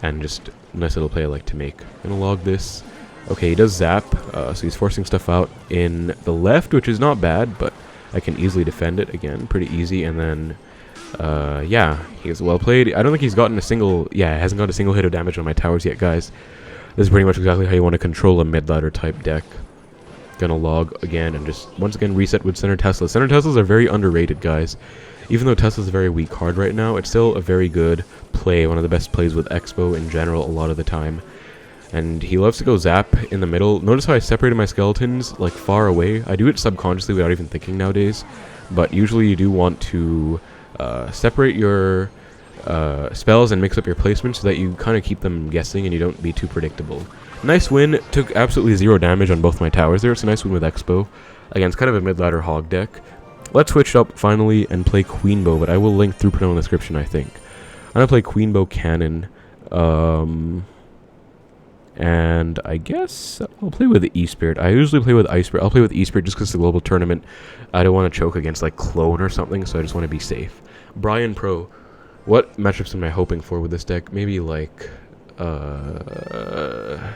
and just a nice little play I like to make. Gonna log this. Okay, he does zap, so he's forcing stuff out in the left, which is not bad, but I can easily defend it, again, pretty easy, and then, yeah, he's well played. I don't think he's gotten a single, hasn't got a single hit of damage on my towers yet, guys. This is pretty much exactly how you want to control a mid-ladder type deck. Gonna log again, and just, once again, reset with Center Tesla. Center Teslas are very underrated, guys. Even though Tesla's a very weak card right now, it's still a very good play, one of the best plays with Xbow in general a lot of the time. And he loves to go zap in the middle. Notice how I separated my skeletons, like, far away. I do it subconsciously without even thinking nowadays. But usually you do want to separate your spells and mix up your placements so that you kind of keep them guessing and you don't be too predictable. Nice win. Took absolutely 0 damage on both my towers there. It's a nice win with Xbow. Again, it's kind of a mid-ladder hog deck. Let's switch up finally and play Queenbow, but I will link through in the description, I think. I'm going to play Queenbow Cannon. And I guess I'll play with the E-Spirit. I usually play with Ice-Spirit. I'll play with E-Spirit just because it's a global tournament. I don't want to choke against, like, Clone or something, so I just want to be safe. Brian Pro. What matchups am I hoping for with this deck? Maybe, like a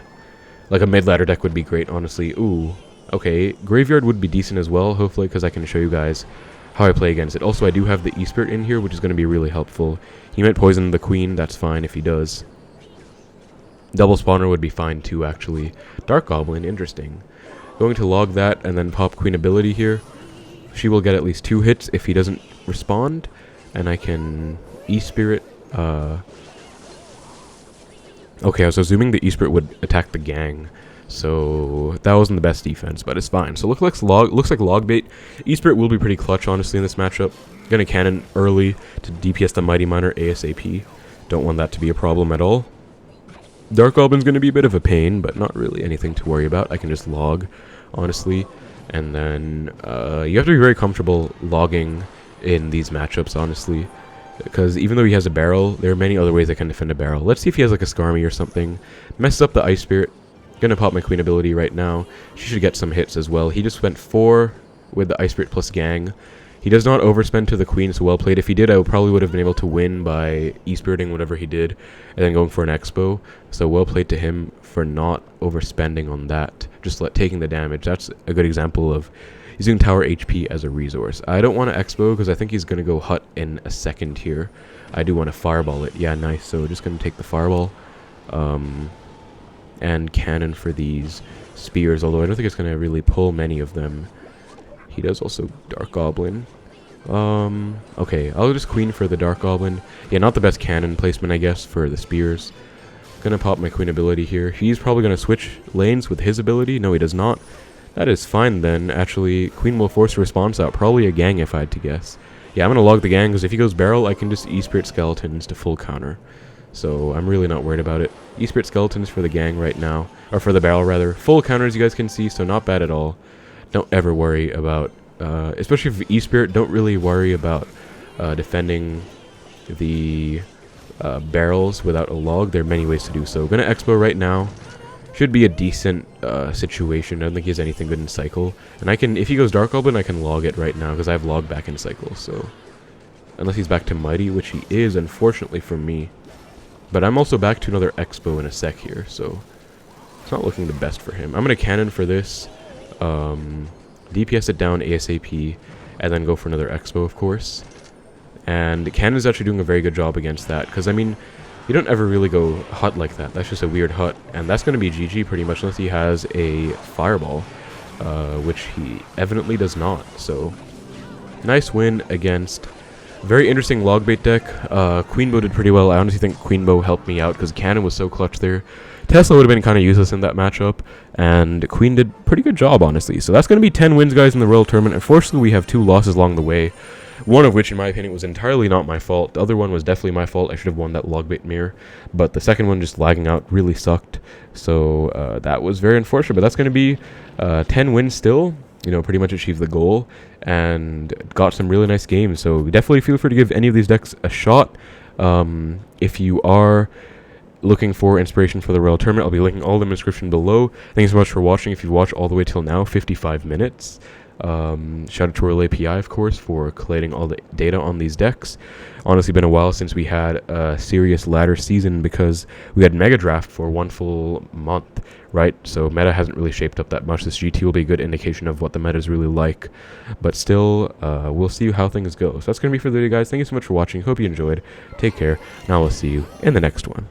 mid-ladder deck would be great, honestly. Ooh. Okay. Graveyard would be decent as well, hopefully, because I can show you guys how I play against it. Also, I do have the E-Spirit in here, which is going to be really helpful. He might poison the Queen. That's fine if he does. Double spawner would be fine too, actually. Dark Goblin, interesting. Going to log that and then pop Queen ability here. She will get at least 2 hits if he doesn't respond. And I can E-Spirit. Okay, I was assuming the E-Spirit would attack the gang. So that wasn't the best defense, but it's fine. So looks like Logbait. E-Spirit will be pretty clutch, honestly, in this matchup. Gonna cannon early to DPS the Mighty Miner ASAP. Don't want that to be a problem at all. Dark Goblin's going to be a bit of a pain, but not really anything to worry about. I can just log, honestly. And then you have to be very comfortable logging in these matchups, honestly. Because even though he has a barrel, there are many other ways I can defend a barrel. Let's see if he has like a Skarmy or something. Messes up the Ice Spirit. Gonna pop my Queen ability right now. She should get some hits as well. He just went 4 with the Ice Spirit plus Gang. He does not overspend to the Queen, so well played. If he did, I probably would have been able to win by E-Spiriting whatever he did, and then going for an Xbow. So well played to him for not overspending on that. Just taking the damage. That's a good example of using tower HP as a resource. I don't want to Xbow because I think he's going to go Hut in a second here. I do want to Fireball it. Yeah, nice. So just going to take the Fireball. And Cannon for these Spears, although I don't think it's going to really pull many of them. He does also Dark Goblin. Okay, I'll just Queen for the Dark Goblin. Yeah, not the best cannon placement, I guess, for the Spears. Gonna pop my Queen ability here. He's probably gonna switch lanes with his ability. No, he does not. That is fine then. Actually, Queen will force a response out. Probably a gang if I had to guess. Yeah, I'm gonna log the gang, because if he goes barrel, I can just E-Spirit Skeletons to full counter. So I'm really not worried about it. E-Spirit Skeletons for the gang right now. Or for the barrel, rather. Full counter, as you guys can see, so not bad at all. Don't ever worry about, especially for E-Spirit, don't really worry about defending the barrels without a log. There are many ways to do so. Gonna Xbow right now, should be a decent situation. I don't think he has anything good in Cycle. And I can, if he goes Dark Goblin, I can log it right now because I have log back in Cycle. So unless he's back to Mighty, which he is, unfortunately for me. But I'm also back to another Xbow in a sec here, so it's not looking the best for him. I'm going to Cannon for this, DPS it down ASAP, and then go for another Xbow, of course. And Cannon's actually doing a very good job against that, because, I mean, you don't ever really go hut like that. That's just a weird hut, and that's going to be GG pretty much, unless he has a Fireball, which he evidently does not. So, nice win against... Very interesting Logbait deck. Queenbow did pretty well. I honestly think Queenbow helped me out because Cannon was so clutch there. Tesla would have been kind of useless in that matchup, and Queen did pretty good job, honestly. So that's going to be 10 wins, guys, in the Royal Tournament. Unfortunately, we have 2 losses along the way, one of which, in my opinion, was entirely not my fault. The other one was definitely my fault. I should have won that Logbait mirror, but the second one, just lagging out, really sucked. So that was very unfortunate, but that's going to be 10 wins still. You know, pretty much achieved the goal and got some really nice games. So definitely feel free to give any of these decks a shot. If you are looking for inspiration for the Royal Tournament, I'll be linking all of them in the description below. Thanks so much for watching. If you've watched all the way till now, 55 minutes. Shout out to Royal API, of course, for collating all the data on these decks. Honestly, been a while since we had a serious ladder season because we had Mega Draft for 1 full month, right? So meta hasn't really shaped up that much. This GT will be a good indication of what the meta is really like. But still, we'll see how things go. So that's going to be for the video, guys. Thank you so much for watching. Hope you enjoyed. Take care. Now I'll see you in the next one.